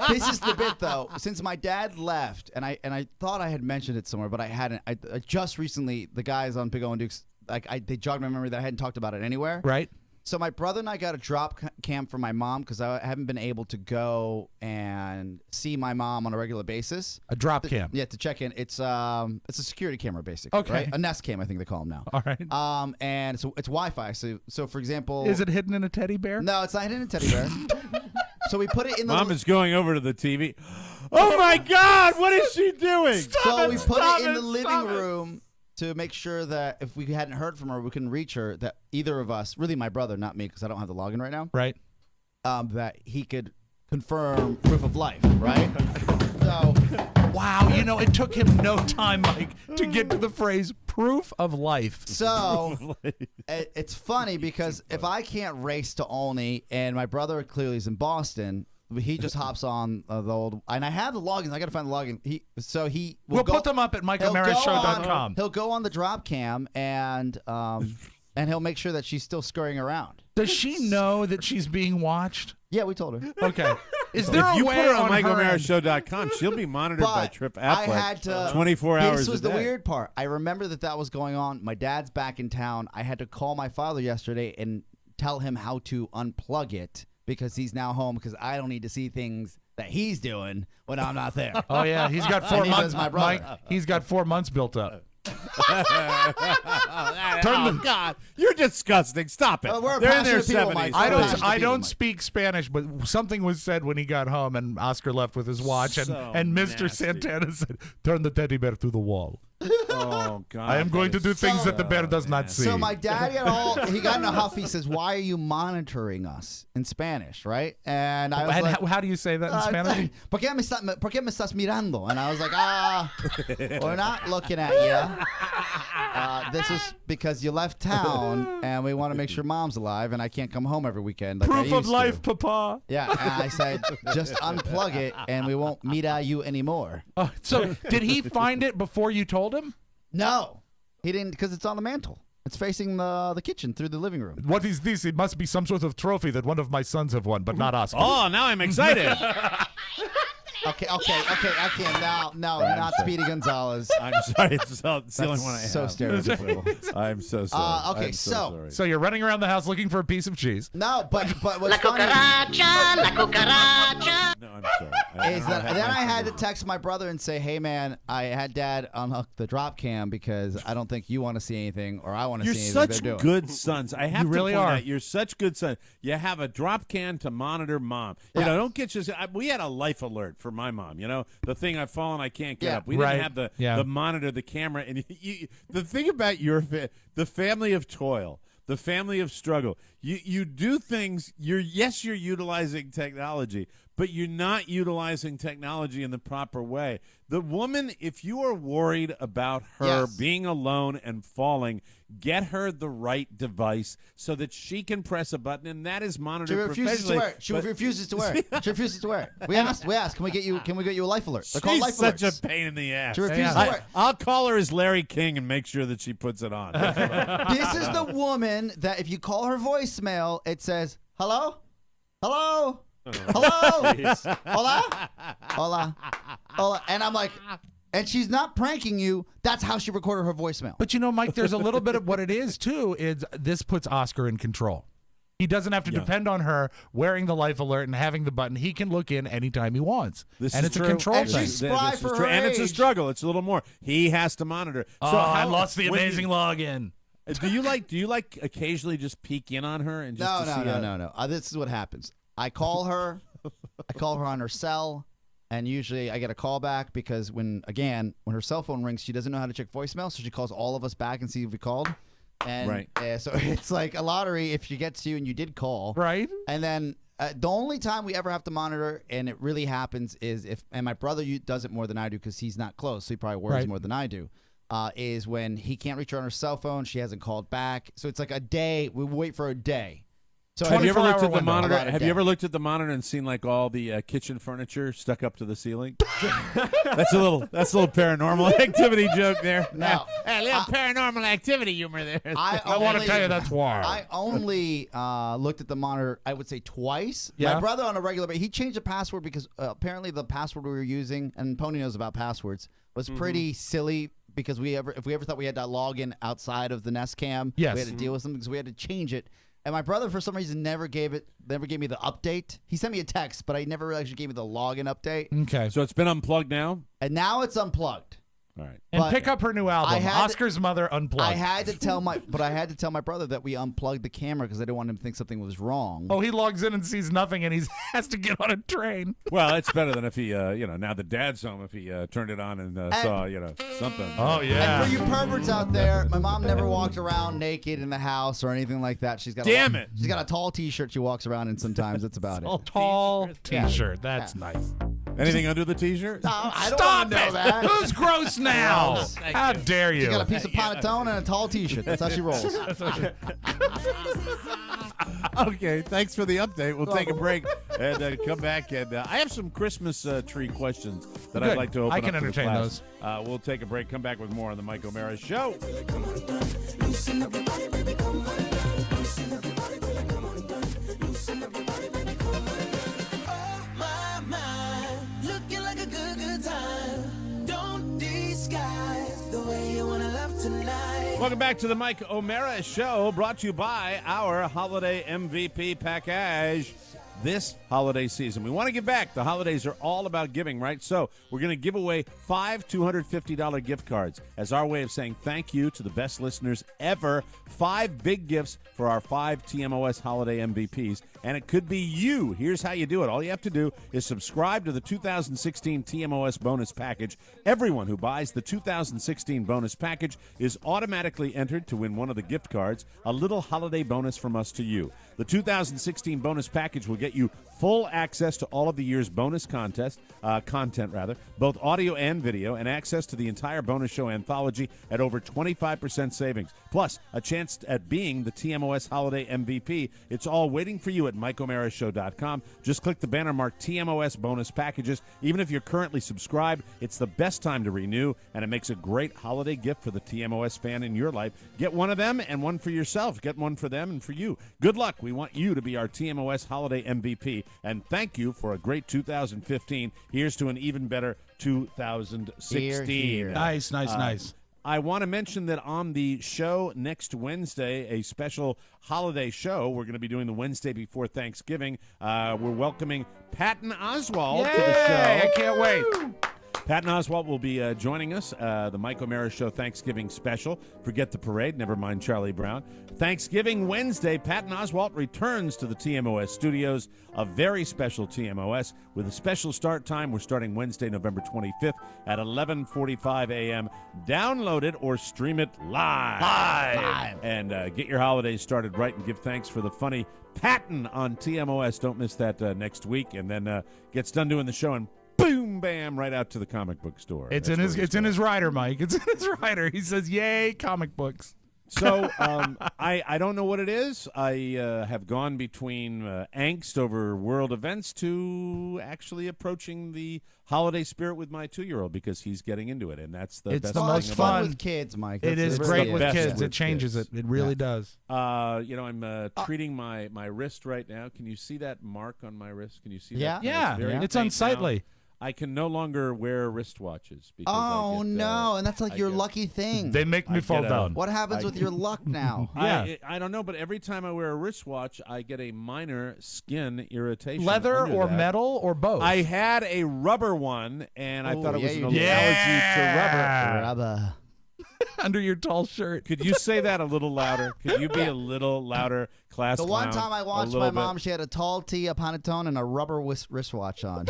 this is the bit, though. Since my dad left, and I thought I had mentioned it somewhere, but I hadn't. I just recently, the guys on Big O and Dukes, they jogged my memory that I hadn't talked about it anywhere. Right. So my brother and I got a drop cam for my mom because I haven't been able to go and see my mom on a regular basis. A drop cam. Yeah, to check in. It's a security camera, basically. Okay. Right? A Nest cam, I think they call them now. All right. And so it's Wi-Fi. So for example, Is it hidden in a teddy bear? No, it's not hidden in a teddy bear. So we put it in the. Mom is going over to the TV. Oh my God! What is she doing? So we put it in the living room to make sure that if we hadn't heard from her, we couldn't reach her. That either of us, really my brother, not me, because I don't have the login right now. Right. That he could confirm proof of life. Right. So. Wow, it took him no time, Mike, to get to the phrase proof of life. So it's funny because if I can't race to Olney and my brother clearly is in Boston, he just hops on the old, and I have the logins. I got to find the login. We'll put them up at MikeAmarisShow.com. He'll go on the drop cam and he'll make sure that she's still scurrying around. Does she know that she's being watched? Yeah, we told her. Okay. Is there If a you way put her on her end- MikeOMaraShow.com, she'll be monitored by But Trip I Affleck had to 24 hours This was a the day. weird part. I remember that was going on. My dad's back in town. I had to call my father yesterday and tell him how to unplug it because he's now home because I don't need to see things that he's doing when I'm not there. Oh, yeah. He's got 4 And months. my brother. Mike, he's got 4 months built up. God, you're disgusting. Stop it. We're They're in their passionate people, 70s. Mike. I don't speak Spanish, but something was said when he got home and Oscar left with his watch and Mr. nasty. Santana said, "Turn the teddy bear to the wall." Oh, God. I am going to do things that the bear does not see. So my dad he got in a huff. He says, "Why are you monitoring us?" in Spanish, right? And I was And like, how do you say that in Spanish? ¿Por qué me estás mirando? And I was like, we're not looking at you. This is because you left town, and we want to make sure mom's alive, and I can't come home every weekend like I Proof of used life, to. Papa. Yeah, and I said, just unplug it, and we won't mira you anymore. So did he find it before you told him? No, he didn't, because it's on the mantle. It's facing the kitchen through the living room. What is this? It must be some sort of trophy that one of my sons have won, but not Oscar. Oh, now I'm excited. Okay, I can't. No, not Speedy Gonzalez. I'm sorry. It's the only one I have. So stereotypical. I'm so sorry. Okay, I'm so- sorry. So you're running around the house looking for a piece of cheese. No, but what's funny? No, I'm sorry. Is that then I had to text my brother and say, "Hey man, I had Dad unhook the drop cam because I don't think you want to see anything or I want to You're see anything." such they're doing. good sons. I have You to really point are. out, you're such good sons. You have a drop can to monitor mom. You know, don't get just. We had a life alert for my mom. You know, the thing I've fallen, I can't get Yeah. up. We Right. didn't have the Yeah. monitor, the camera, and the thing about the family of toil. The family of struggle. You do things. You're utilizing technology, but you're not utilizing technology in the proper way. The woman, if you are worried about her Yes. being alone and falling, get her the right device so that she can press a button, and that is She monitored refuses to professionally. wear it. She But refuses to wear it. She refuses to wear it. We asked. Can we get you a life alert? They're called She's life such alerts. a pain in the ass. She refuses to wear it. I'll call her as Larry King and make sure that she puts it on. This is the woman that if you call her voicemail, it says, "Hello? Hello? Hello? Hola? Hola? Hola?" And I'm like, and she's not pranking you. That's how she recorded her voicemail. But you know, Mike, there's a little bit of what it is too. Is this puts Oscar in control? He doesn't have to depend on her wearing the life alert and having the button. He can look in anytime he wants, This and is it's true. a control And thing. she's spry This is for true. her And it's a age. struggle. It's a little more. He has to monitor. Oh, So I how- lost the when you- amazing login. Do you like occasionally just peek in on her and just to see No. This is what happens. I call her. I call her on her cell, and usually I get a call back because when her cell phone rings, she doesn't know how to check voicemail, so she calls all of us back and see if we called. And Right. so it's like a lottery if she gets to you and you did call. Right. And then the only time we ever have to monitor, and it really happens, is and my brother does it more than I do because he's not close, so he probably worries Right. more than I do. Is when he can't reach her on her cell phone, she hasn't called back, so it's like a day. We wait for a day. So Have you ever looked 24-hour at the window. monitor? About a Have day. you ever looked at the monitor and seen like all the kitchen furniture stuck up to the ceiling? That's a little paranormal activity joke there. No. A little paranormal activity humor there. I want to tell you that's why. I only looked at the monitor, I would say twice. Yeah. My brother on a regular basis, he changed the password because apparently the password we were using, and Pony knows about passwords, was pretty silly because if we ever thought we had to log in outside of the Nest Cam, Yes. we had to deal with something, so we had to change it. And my brother, for some reason, never gave me the update. He sent me a text, but I never actually gave me the login update. Okay. So it's been unplugged now. And now it's unplugged. All right. And But pick up her new album, I had to- Oscar's Mother Unplugged. I had to tell my brother that we unplugged the camera because I didn't want him to think something was wrong. Oh, he logs in and sees nothing, and he has to get on a train. Well, it's better than if he, now that Dad's home, if he turned it on and saw, something. Oh yeah. And for you perverts out there, my mom never walked around naked in the house or anything like that. She's got she's got a tall T-shirt she walks around in sometimes. That's about it. Tall T-shirt. That's nice. Anything under the T-shirt? I don't Stop want to know it! that. Who's gross now? How dare you? She got a piece of panettone and a tall T-shirt. That's how she rolls. Okay, thanks for the update. We'll take a break and come back. And I have some Christmas tree questions that I'd Good. like to open I up can to the entertain class. We'll take a break. Come back with more on the Mike O'Mara Show. Welcome back to the Mike O'Mara Show, brought to you by our Holiday MVP package this holiday season. We want to give back. The holidays are all about giving, right? So we're going to give away 5 $250 gift cards as our way of saying thank you to the best listeners ever. 5 big gifts for our 5 TMOS holiday MVPs, and it could be you. Here's how you do it. All you have to do is subscribe to the 2016 TMOS bonus package. Everyone who buys the 2016 bonus package is automatically entered to win one of the gift cards, a little holiday bonus from us to you. The 2016 bonus package will get you full access to all of the year's bonus content, both audio and video, and access to the entire bonus show anthology at over 25% savings. Plus, a chance at being the TMOS Holiday MVP. It's all waiting for you at MikeO'MaraShow.com. Just click the banner marked TMOS bonus packages. Even if you're currently subscribed, it's the best time to renew, and it makes a great holiday gift for the TMOS fan in your life. Get one of them and one for yourself. Get one for them and for you. Good luck. We want you to be our TMOS Holiday MVP, and thank you for a great 2015. Here's to an even better 2016. Here, here. Nice. I want to mention that on the show next Wednesday, a special holiday show, we're going to be doing the Wednesday before Thanksgiving. We're welcoming Patton Oswalt to the show. I can't wait. Patton Oswalt will be joining us, the Mike O'Mara Show Thanksgiving special. Forget the parade, never mind Charlie Brown. Thanksgiving Wednesday, Patton Oswalt returns to the TMOS studios, a very special TMOS with a special start time. We're starting Wednesday, November 25th at 11:45 a.m. Download it or stream it live. And get your holidays started right and give thanks for the funny Patton on TMOS. Don't miss that next week. And then gets done doing the show and boom, bam, right out to the comic book store. It's in his rider, Mike. It's in his rider. He says, "Yay, comic books." So I don't know what it is. I have gone between angst over world events to actually approaching the holiday spirit with my 2-year-old because he's getting into it, and that's the It's best the thing most about fun with kids, Mike. It is It's great the with best kids. with It changes kids. it. It really does. I'm treating my wrist right now. Can you see that mark on my wrist? Can you see Yeah. that? Yeah, very it's faint unsightly. now. I can no longer wear wristwatches. Because Oh, I get, no. And that's like I your get- lucky thing. They make me I fall get down. What happens with your luck now? I don't know, but every time I wear a wristwatch, I get a minor skin irritation. Leather under or that. metal or both? I had a rubber one, and I thought it was an you allergy did. to rubber. Rubber. Under your tall shirt. Could you say that a little louder? Could you be a little louder, class The one clown? time I A watched little my bit? mom, she had a tall tee, a panettone, and a rubber wristwatch on.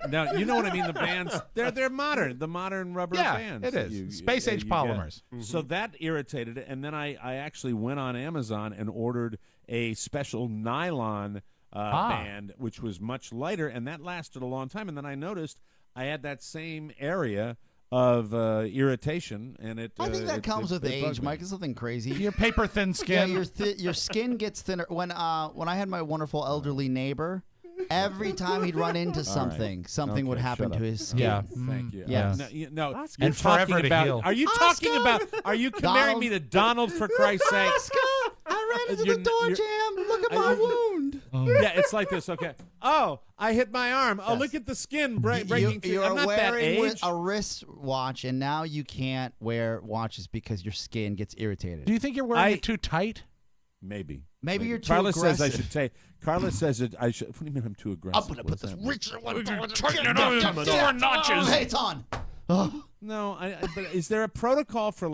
Now you know what I mean. The bands, they're modern. The modern rubber Yeah, bands. it that is. Space-age you get. polymers. So that irritated it, and then I actually went on Amazon and ordered a special nylon band, which was much lighter, and that lasted a long time. And then I noticed I had that same area of irritation, and it. I think that comes with it age, bugged me. Mike. It's nothing crazy. Your paper thin Yeah, skin. your skin gets thinner. When I had my wonderful elderly neighbor, every time he'd run into something, something would Okay, happen shut to up. his skin. Yeah. Thank you. Yes. No, you're And forever talking to about. heal. Are you talking about? Are you comparing me to Donald for Christ's sake? I ran into You're- the door you're- jam. Look at my wound. Yeah, it's like this. Okay. Oh, I hit my arm. Oh, Yes. look at the skin breaking. You're I'm not that wearing age. a wristwatch, and now you can't wear watches because your skin gets irritated. Do you think you're wearing it too tight? Maybe. Maybe you're too Carla says I aggressive. should take. Carla says it. I should. What do you mean I'm too aggressive? I'm gonna What put does this that mean? Richard one. Four notches. Hey, it's on. Oh. No, but is there a protocol for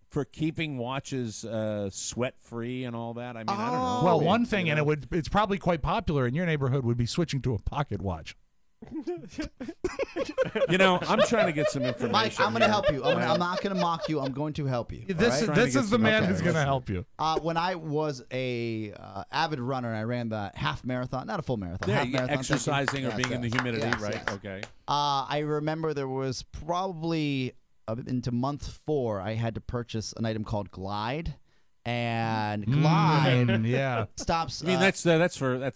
for keeping watches sweat free and all that? I mean, I don't know. Well, one thing, and it's probably quite popular in your neighborhood, would be switching to a pocket watch. I'm trying to get some information. Mike, I'm going to here. help you. I'm not going to mock you. I'm going to help you. This all right? this is the man who's going to help you. When I was a avid runner, and I ran the half marathon, not a full marathon, Yeah, half you marathon. exercising or Yes, being in the yes, humidity, yes, right? yes. Okay. I remember there was probably into month 4, I had to purchase an item called Glide, and Glide yeah. stops. I mean, that's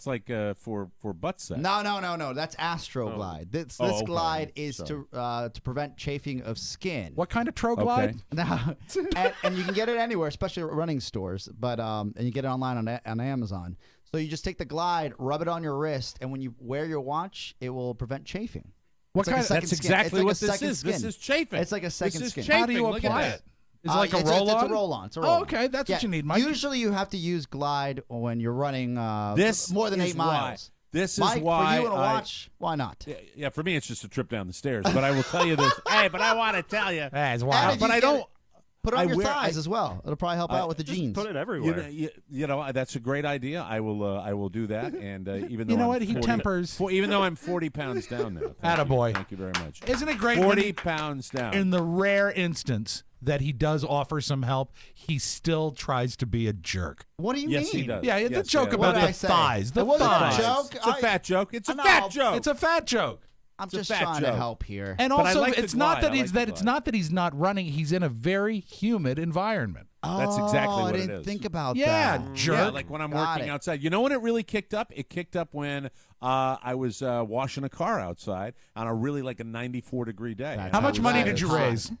like for butt sex. No. That's Astro Glide. This okay. Glide is Sorry. to prevent chafing of skin. What kind of Troglide? Okay. Now, and you can get it anywhere, especially at running stores. But and you get it online on Amazon. So you just take the Glide, rub it on your wrist, and when you wear your watch, it will prevent chafing. What kind of? That's exactly what this is. Skin. This is chafing. It's like a second This is skin. chafing. How do you Look at apply that. it? Is it like a it's roll-on? It's a roll-on. It's a roll-on. Oh, okay. That's what you need, Mike. Usually you have to use Glide when you're running This more than is 8 miles. This Mike, is why for you and a I- watch, why not? Yeah, for me it's just a trip down the stairs. But I will tell you this. Hey, but I want to tell you. That's And why. if But you I get don't. it, put it on I your wear- thighs as well. It'll probably help out with the jeans. Put it You everywhere. know, you know, that's a great idea. I will do that. And even though You know I'm what? He 40 tempers. even though I'm 40 pounds down now. Thank you. Attaboy. Thank you very much. Isn't it great? 40 pounds down. In the rare instance that he does offer some help, he still tries to be a jerk. What do you Yes, mean? he does. Yeah, the Yes, joke yeah. about What did the I say? thighs. The It wasn't a thighs. joke. It's a fat joke. It's a No, fat joke. It's a fat joke. I'm It's a just fat trying to joke. help here. And But I also, like the it's not glide. that I he's like that the it's glide. not that he's not running. He's in a very humid environment. That's exactly what I it didn't is. think about Yeah, that. jerk. Yeah, like when I'm Got working it. outside. You know when it really kicked up? It kicked up when I was washing a car outside on a really like a 94-degree day. That's How much money that did is you hot. raise?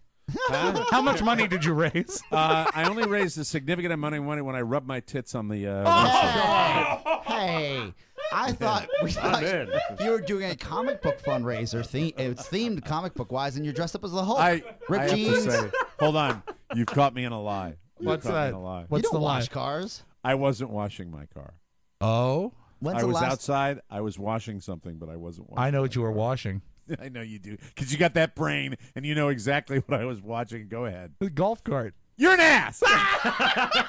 Huh? How much money did you raise? I only raised a significant amount of money when I rubbed my tits on the. Hey, I thought in. you were doing a comic book fundraiser. It's themed comic book wise, and you're dressed up as the Hulk. I Ripped have jeans. to say, hold on. You've caught me in a lie. What's that? you What's don't the wash lie? cars. I wasn't washing my car. Oh, When's I the was last? outside. I was washing something, but I wasn't washing. I know what you my were car. washing. I know you do, because you got that brain, and you know exactly what I was watching. Go ahead. The golf cart. You're an ass. I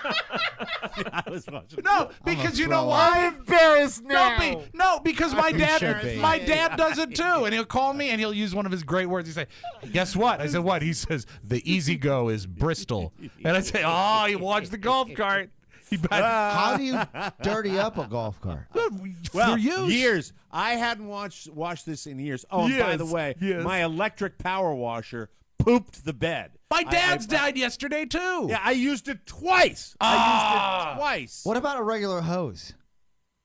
was watching. No, because you know throw why? I'm embarrassed now. No, because my You dad, should be. my dad does it too, and he'll call me and he'll use one of his great words. He say, "Guess what?" I said, "What?" He says, "The easy go is Bristol," and I say, "Oh, you watch the golf cart." How do you dirty up a golf cart? Well, for use. years. I hadn't washed this in years. Oh, and by Yes, the way, yes. my electric power washer pooped the bed. My dad's died yesterday too. Yeah, I used it twice. I used it twice. What about a regular hose?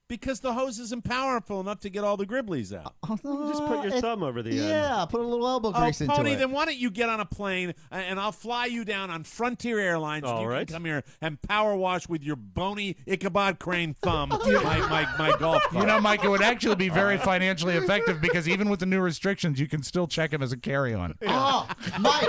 Because the hose isn't powerful enough to get all the gribblies out. Just put your thumb over the end. Yeah, put a little elbow grease into Pony, it. then why don't you get on a plane and I'll fly you down on Frontier Airlines. All and you right. can come here and power wash with your bony Ichabod Crane thumb my golf cart. You know, Mike, it would actually be very financially effective because even with the new restrictions, you can still check him as a carry-on. Oh, Mike,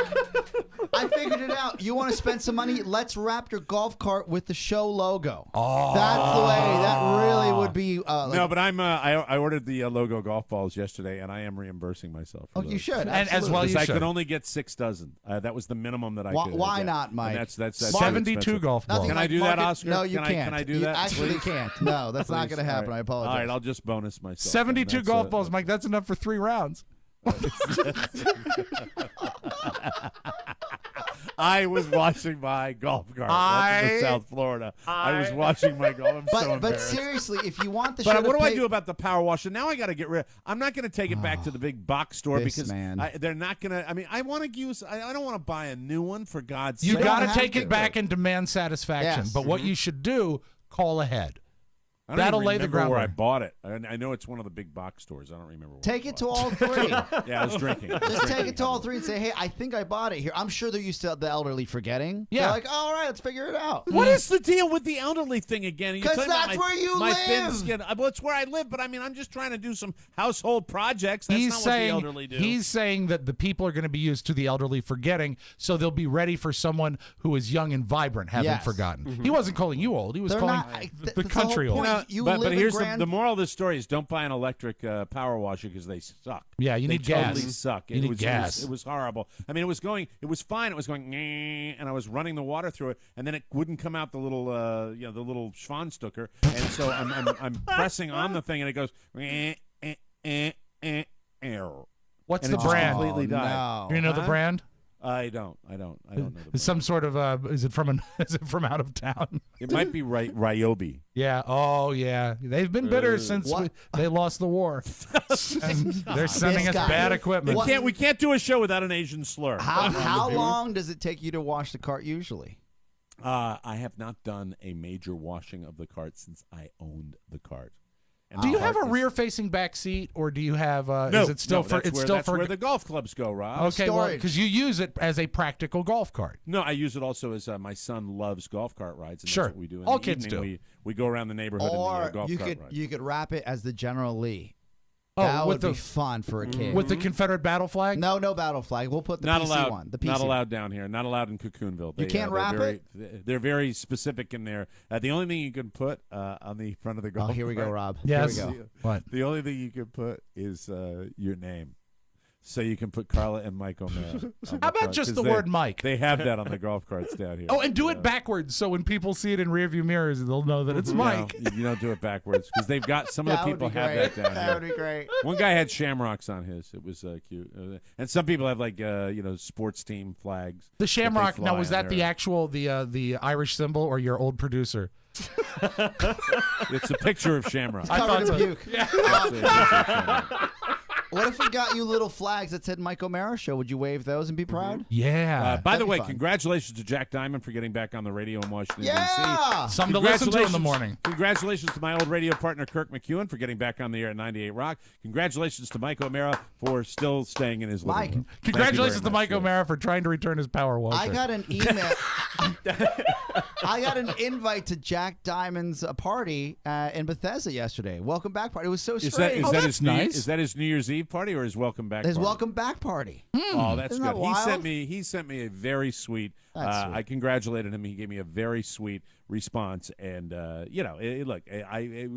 I figured it out. You want to spend some money? Let's wrap your golf cart with the show logo. Oh. That's the way. That really would be. No, but I ordered the logo golf balls yesterday, and I am reimbursing myself. For Oh, you those. should. And as well, Because you I should. could only get 6 dozen. That was the minimum that I could. Why get. not, Mike? And that's 72 expensive. golf balls. Can I do that, Oscar? No, you Can can't. Can I do You that? actually please? can't. No, that's not Please? going to happen. All right. I apologize. All right, I'll just bonus myself. 72 That's, golf balls, Mike. That's enough for 3 rounds. I was washing my golf cart. Welcome to South Florida. I was washing my golf. I'm so But embarrassed. seriously, if you want the show But to what do I pay- do about the power washer? Now I got to get rid. I'm not going to take it back to the big box store This because man. they're not going to. I mean, I want to use. I don't want to buy a new one for God's You sake. got to have take to. it back and demand satisfaction. Yes. But what you should do, call ahead. I don't That'll even lay the remember where I groundwork. bought it. I know it's one of the big box stores. I don't remember. Where Take I it to bought all three. Yeah, I was drinking. Just take it to all three and say, hey, I think I bought it here. I'm sure they're used to the elderly forgetting. Yeah. They're like, all right, let's figure it out. What is the deal with the elderly thing again? You're 'Cause talking about that's my- where you my thin live. skin. Well, it's where I live, but I mean, I'm just trying to do some household projects. That's He's not saying what the elderly do. he's saying that the people are going to be used to the elderly forgetting, so they'll be ready for someone who is young and vibrant having Yes. forgotten. He wasn't calling you old. He was They're calling not- the that's the country whole old. point. You but live in here's Grand- the moral of this story is don't buy an electric power washer because they suck. Yeah, you They need gas. totally suck. You it need was, gas. It was horrible. I mean, it was fine. It was going, and I was running the water through it, and then it wouldn't come out the little, the little Schwanstucker, and so I'm pressing on the thing, and it goes, error. What's And the it just brand? completely died. No. You know the Huh? brand? I don't know. The brand. Some sort of is it from is it from out of town? It might be Ryobi. Yeah. Oh, yeah. They've been bitter since What? they lost the war. And they're sending us guy. bad equipment. What? We can't do a show without an Asian slur. How long does it take you to wash the cart usually? I have not done a major washing of the cart since I owned the cart. And Do the you have cart a is- rear-facing back seat, or do you have? No, is it still no, for? that's It's where, still that's for. where the golf clubs go, Rob. Okay, well, storage. because you use it as a practical golf cart. No, I use it also as my son loves golf cart rides. And Sure. that's what we do. In All the kids evening. do. We go around the neighborhood in the Or golf you cart could ride. you could wrap it as the General Lee. Oh, That with would the be fun for a kid. with the Confederate battle flag. No battle flag. We'll put the Not PC allowed. one. The PC Not one. allowed down here. Not allowed in Cocoonville. You can't they're wrap very, They're very specific in there. The only thing you can put on the front of the golf. Oh, here we go, cart- Rob. Yes. Here we go. What? The only thing you can put is your name. So you can put Carla and Mike O'Mara. How about just the word Mike? They have that on the golf carts down here. Oh, and do it backwards, so when people see it in rearview mirrors, they'll know that it's Mike. No, you don't do it backwards because they've got some of That the would people be have great. that down That here. would be great. One guy had shamrocks on his. It was cute, and some people have like sports team flags. The that they shamrock. fly Now, was on that the their- actual the Irish symbol or your old producer? It's a picture of shamrock. I thought Covered in so. puke. It's a picture of shamrock. What if we got you little flags that said Mike O'Mara Show? Would you wave those and be proud? Yeah. By the that'd be way, fun. congratulations to Jack Diamond for getting back on the radio in Washington, Yeah! D.C. Something to listen to in the morning. Congratulations to my old radio partner, Kirk McEwen, for getting back on the air at 98 Rock. Congratulations to Mike O'Mara for still staying in his living room. Thank you Congratulations very to much. Mike O'Mara for trying to return his power washer. I got an email. I got an invite to Jack Diamond's party in Bethesda yesterday. Welcome back party. It was so strange. Is that his New Year's Eve party or his welcome back His party? welcome back party. Oh, that's Isn't good. that wild? He sent me a very sweet. That's sweet. I congratulated him. He gave me a very sweet response, and look,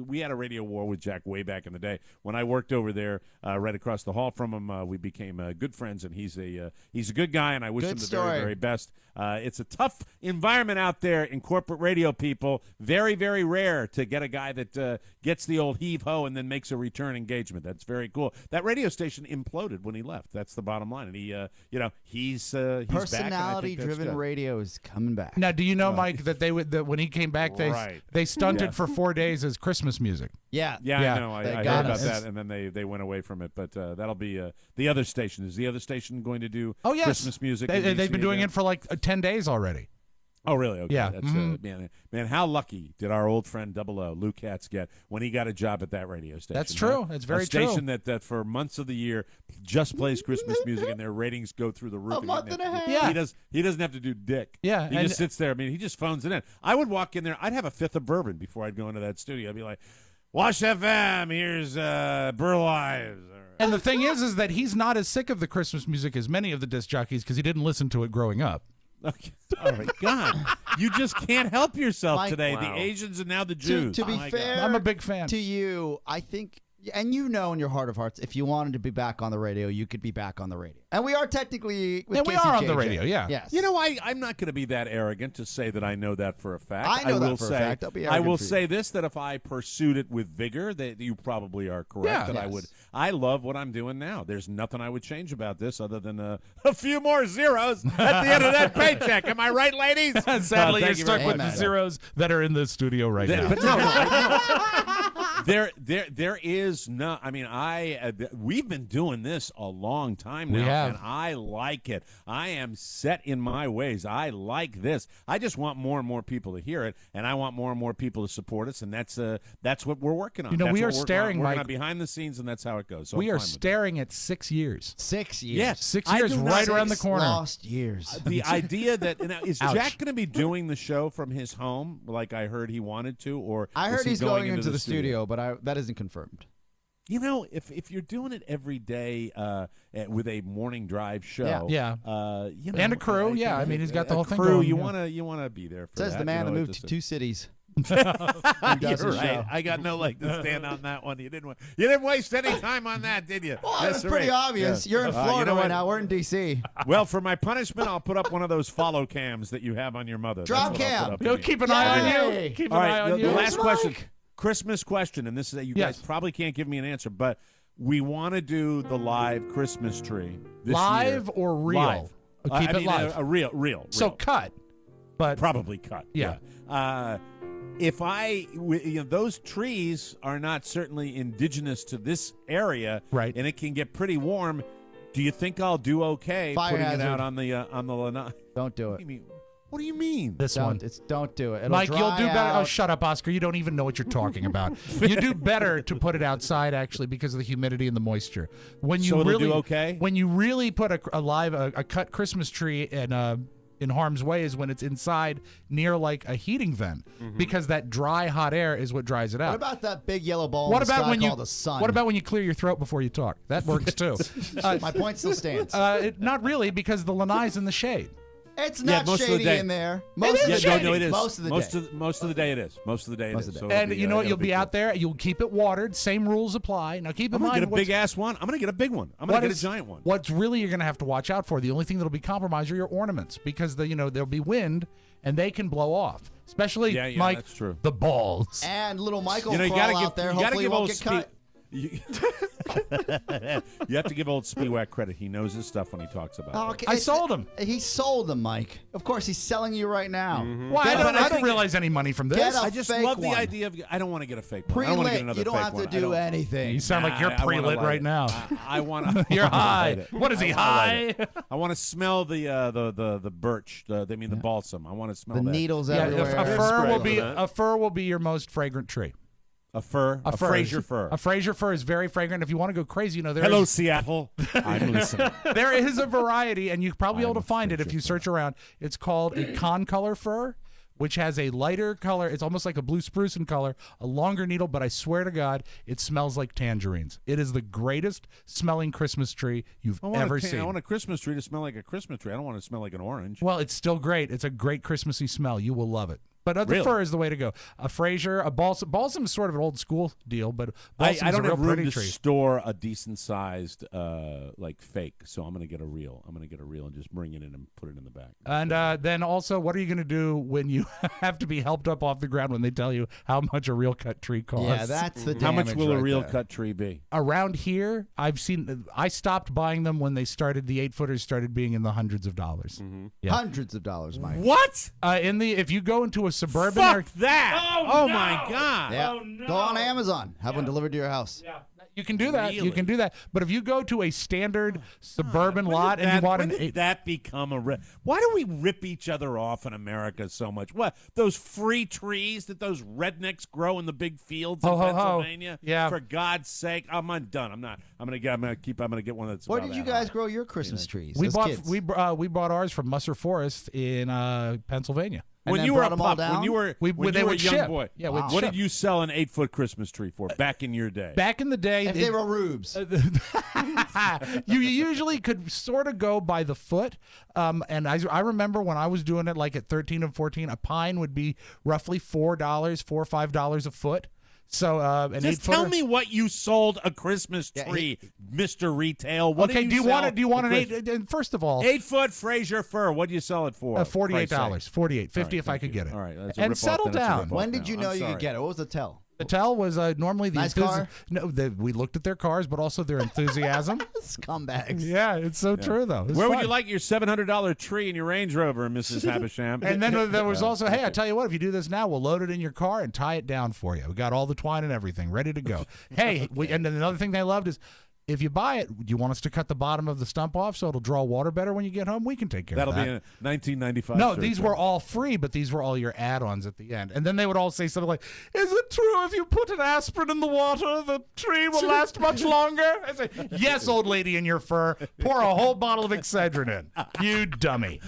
we had a radio war with Jack way back in the day when I worked over there, right across the hall from him. We became good friends, and he's a good guy, and I wish Good him the story. very, very best. It's a tough environment out there in corporate radio, people. Very, very rare to get a guy that gets the old heave ho and then makes a return engagement. That's very cool. That radio station imploded when he left. That's the bottom line, and he's personality-driven radio is coming back. Now, do you know, Mike, that when he came back, they stunted for 4 days as Christmas music. Yeah, I know. I They heard got about us. that, and then they went away from it. But that'll be the other station. Is the other station going to do Oh, yes. Christmas music? in They've DC been doing again? it for like 10 days already. Oh, really? Okay. Yeah. That's, man, how lucky did our old friend Double O, Lou Katz, get when he got a job at that radio station? That's true. It's very a station that for months of the year just plays Christmas music, and their ratings go through the roof. A month and a half. Yeah. He doesn't have to do dick. Yeah, He and- just sits there. I mean, he just phones it in. I would walk in there. I'd have a fifth of bourbon before I'd go into that studio. I'd be like, Wash FM, here's Burl Ives. And the thing is that he's not as sick of the Christmas music as many of the disc jockeys because he didn't listen to it growing up. Okay. All right, God, you just can't help yourself Mike, today. wow. The Asians and now the Jews. To be Oh, my fair, God. I'm a big fan. to you, I think, and you know in your heart of hearts, if you wanted to be back on the radio, you could be back on the radio. And we are technically with Yeah, we are on the KCJJ. radio, yeah. Yes. You know, I'm not going to be that arrogant to say that I know that for a fact. I know that will for a say, fact. I'll be I arrogant will for you. say this, that if I pursued it with vigor, that you probably are correct. Yeah. That I Yes. would. I love what I'm doing now. There's nothing I would change about this other than a few more zeros at the end of that paycheck. Am I right, ladies? Sadly, you're thank you stuck very with much. the zeros that are in the studio right now. But no, there is no. I mean, we've been doing this a long time now, We have. and I like it. I am set in my ways. I like this. I just want more and more people to hear it, and I want more and more people to support us, and that's what we're working on. You know, That's we what are we're staring, working on Mike. behind the scenes, and that's how it goes. So We I'm are fine with that. staring at 6 years. 6 years. Yes. 6 I years do not- right around the 6 corner. lost years. The idea that now, is Ouch. Jack going to be doing the show from his home, like I heard he wanted to, or I is heard he he's going into into the studio, but that isn't confirmed. You know, if you're doing it every day with a morning drive show, Yeah. you know, And a crew, yeah. I mean, he's got the whole thing crew. going, You yeah. wanna be there for Says that. the man you that know, moved just to 2 cities. You're does his right. show. I got no leg to stand on that one. You didn't waste any time on that, did you? Well, That's it's pretty right. obvious. Yeah. You're in You Florida know right what? now. We're in D.C. Well, for my punishment, I'll put up one of those follow cams that you have on your mother. Drop That's what I'll cam. put up He'll for you. keep an eye on Yay. you. Keep All an eye right, on the you. last question, Mike. Christmas question, and this is that you Yes. guys probably can't give me an answer, but we want to do the live Christmas tree this Live year. or real? Live. Keep I it mean, live. a real. So cut. But Probably cut. Yeah. If those trees are not certainly indigenous to this area, Right. and it can get pretty warm. Do you think I'll do okay Fire putting hazard. it out on the lanai? Don't do What it. do you mean? What do you mean? this one. Don't do it. It'll Mike, you'll dry do better. Oh, out. shut up, Oscar. You don't even know what you're talking about. You do better to put it outside, actually, because of the humidity and the moisture. When you So it'll really do okay? When you really put a cut Christmas tree in harm's way is when it's inside near like a heating vent, because that dry hot air is what dries it out. What about that big yellow ball What in the about sky when you called the sun? What about when you clear your throat before you talk? That works too. My point still stands. Not really, because the lanai's in the shade. It's Yeah, not most of the shady day. in there. It Most is of the shady. day. No, it is. Most of the day. Most of the day it is. Most of the day it Most is. of the So day. it'll And be, you know what? it'll You'll be cool. out there. You'll keep it watered. Same rules apply. Now keep in I'm gonna mind get a big ass one. I'm gonna get a big one. I'm gonna get a giant one. What's really you're gonna have to watch out for? The only thing that'll be compromised are your ornaments, because there'll be wind and they can blow off. Especially Yeah, Mike, that's true. the balls. And little Michael You know, you crawl gotta out give. there. You gotta Hopefully he give won't old get Steve. cut. You have to give old Spiewak credit. He knows his stuff when he talks about it. I sold him. He sold them, Mike. Of course, he's selling you right now. Well, I don't realize any money from this. Get a I just fake love the one. idea of. I don't want to get a fake one. I don't want to get Pre-lit. another You don't fake have to one. do anything. You sound like you're I wanna pre-lit light right it. now. I want to. You're high. What is he, high? I want to smell the birch. The balsam. I want to smell The that. needles Yeah, everywhere. a fir will be your most fragrant tree. A fir. A Fraser fir. A Fraser fir is very fragrant. If you want to go crazy, there Hello, is- Seattle. I'm listening. there is a variety, and you'll probably be able to find it if you search around. It's called a concolor fir, which has a lighter color. It's almost like a blue spruce in color, a longer needle, but I swear to God, it smells like tangerines. It is the greatest smelling Christmas tree you've ever seen. I want a Christmas tree to smell like a Christmas tree. I don't want it to smell like an orange. Well, it's still great. It's a great Christmassy smell. You will love it. But the Really? fir is the way to go. A Fraser, a balsam. Balsam is sort of an old school deal, but balsam I is a don't real have room pretty to tree. store a decent sized fake, so I'm going to get a reel. I'm going to get a reel and just bring it in and put it in the back. And then also, what are you going to do when you have to be helped up off the ground when they tell you how much a real cut tree costs? Yeah, that's the How much damage will a right real there. cut tree be? Around here, I stopped buying them when they started. The 8-footers started being in the hundreds of dollars. Yeah. Hundreds of dollars, Mike. What? If you go into a suburban, Fuck that! Oh my God! Yeah. Go on Amazon. Have one delivered to your house. Yeah. You can do that. Really? You can do that. But if you go to a standard suburban lot and you want when an did that become a why do we rip each other off in America so much? What, those free trees that those rednecks grow in the big fields in Ho, ho, ho. Pennsylvania? Yeah. For God's sake, I'm done. I'm not. I'm gonna get one that's. Where about did you that guys high. grow your Christmas trees? we as bought kids? we bought ours from Musser Forest in Pennsylvania. And When then you were brought a them all pup, down? when you were They when you were a would young ship. boy, Yeah, we'd what ship. did you sell an 8-foot Christmas tree for back in your day? Back in the day, If they were rubes. you usually could sort of go by the foot. And I remember when I was doing it, like at 13 and 14, a pine would be roughly $4 or $5 a foot. So an Just 8-footer. tell me what you sold a Christmas tree, Mr. Retail. What Okay, did do you sell want an a 8? And first of all, 8-foot Fraser fir? What do you sell it for? $48, 48, 50 All right, if I thank could you. get it. All right, that's a And rip-off, settle then it's a down. rip-off When did now. you know I'm you sorry. could get it? What was the tell? The tell was normally the Nice car? No, we looked at their cars, but also their enthusiasm. Scumbags. Yeah, it's so true though. It's Where would fun. you like your $700 tree in your Range Rover, Mrs. Havisham? And then there was also, hey, I tell you what, if you do this now, we'll load it in your car and tie it down for you. We got all the twine and everything ready to go. Hey, and then another thing they loved is, if you buy it, do you want us to cut the bottom of the stump off so it'll draw water better when you get home? We can take care That'll of that. be a 1995. No, shirt these there. were all free, but these were all your add-ons at the end. And then they would all say something like, is it true if you put an aspirin in the water, the tree will last much longer? I say, yes, old lady in your fur. Pour a whole bottle of Excedrin in. You dummy.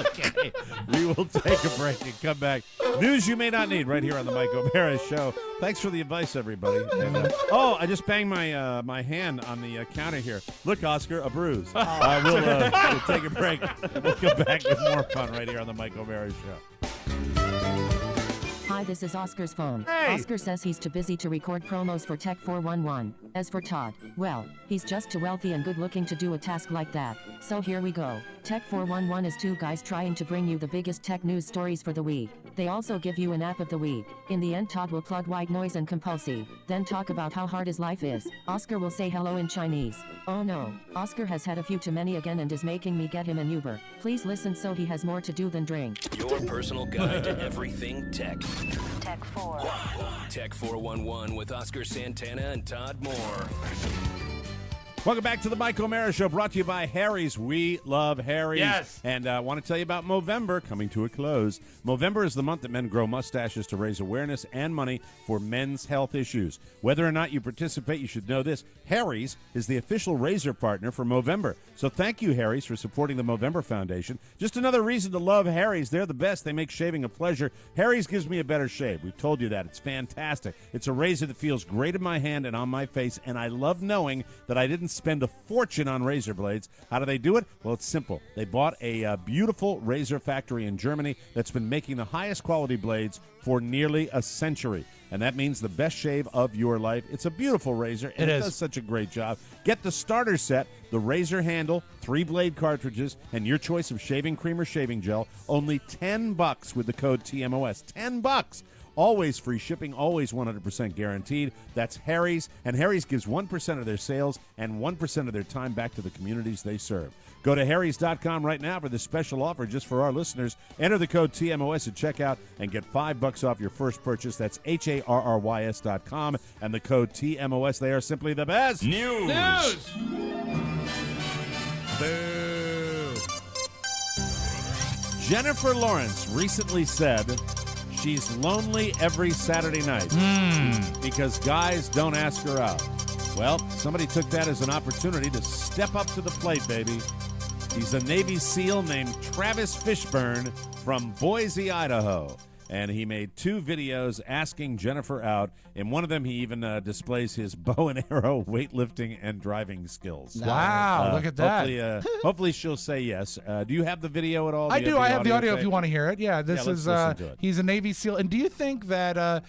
Okay, we will take a break and come back. News you may not need right here on the Mike O'Mara Show. Thanks for the advice, everybody. And, I just banged my hand on the counter here. Look, Oscar, a bruise. We'll take a break. We'll come back with more fun right here on the Mike O'Mara Show. Hi, this is Oscar's phone. Hey. Oscar says he's too busy to record promos for Tech 411. As for Todd, well, he's just too wealthy and good looking to do a task like that. So here we go. Tech 411 is two guys trying to bring you the biggest tech news stories for the week. They also give you an app of the week. In the end, Todd will plug white noise and compulsy, then talk about how hard his life is. Oscar will say hello in Chinese. Oh no, Oscar has had a few too many again and is making me get him an Uber. Please listen so he has more to do than drink. Your personal guide to everything tech. Tech 4. Tech 411 with Oscar Santana and Todd Moore. Welcome back to the Mike O'Mara Show, brought to you by Harry's. We love Harry's. Yes. And I want to tell you about Movember coming to a close. Movember is the month that men grow mustaches to raise awareness and money for men's health issues. Whether or not you participate, you should know this. Harry's is the official razor partner for Movember. So thank you, Harry's, for supporting the Movember Foundation. Just another reason to love Harry's. They're the best. They make shaving a pleasure. Harry's gives me a better shave. We've told you that. It's fantastic. It's a razor that feels great in my hand and on my face, and I love knowing that I didn't spend a fortune on razor blades. How do they do it? Well, it's simple. They bought a beautiful razor factory in Germany that's been making the highest quality blades for nearly a century. And that means the best shave of your life. It's a beautiful razor, and it does such a great job. Get the starter set, the razor handle, 3-blade cartridges, and your choice of shaving cream or shaving gel. Only $10 with the code TMOS. $10. always free shipping, always 100% guaranteed. That's Harry's, and Harry's gives 1% of their sales and 1% of their time back to the communities they serve. Go to harrys.com right now for this special offer just for our listeners. Enter the code TMOS at checkout and get $5 off your first purchase. That's HARRYS.com and the code TMOS. They are simply the best. News. Boo. Jennifer Lawrence recently said she's lonely every Saturday night because guys don't ask her out. Well, somebody took that as an opportunity to step up to the plate, baby. He's a Navy SEAL named Travis Fishburne from Boise, Idaho. And he made 2 videos asking Jennifer out. In one of them, he even displays his bow and arrow weightlifting and driving skills. Wow, look at that. Hopefully she'll say yes. Do you have the video at all? I do. I have the audio tape? if you want to hear it. Yeah, this let's is listen to it. he's a Navy SEAL. And do you think that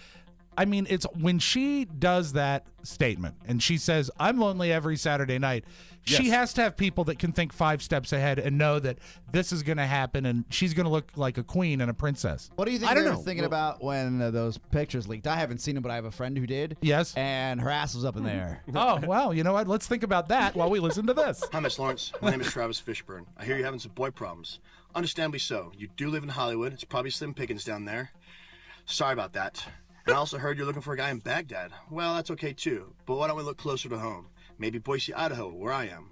it's when she does that statement and she says, I'm lonely every Saturday night, she has to have people that can think 5 steps ahead and know that this is going to happen and she's going to look like a queen and a princess. What do you think they were thinking about when those pictures leaked? I haven't seen them, but I have a friend who did. Yes. And her ass was up in there. Oh, well, you know what? Let's think about that while we listen to this. Hi, Miss Lawrence. My name is Travis Fishburne. I hear you're having some boy problems. Understandably so. You do live in Hollywood. It's probably slim pickings down there. Sorry about that. And I also heard you're looking for a guy in Baghdad. Well, that's okay too. But why don't we look closer to home? Maybe Boise, Idaho, where I am.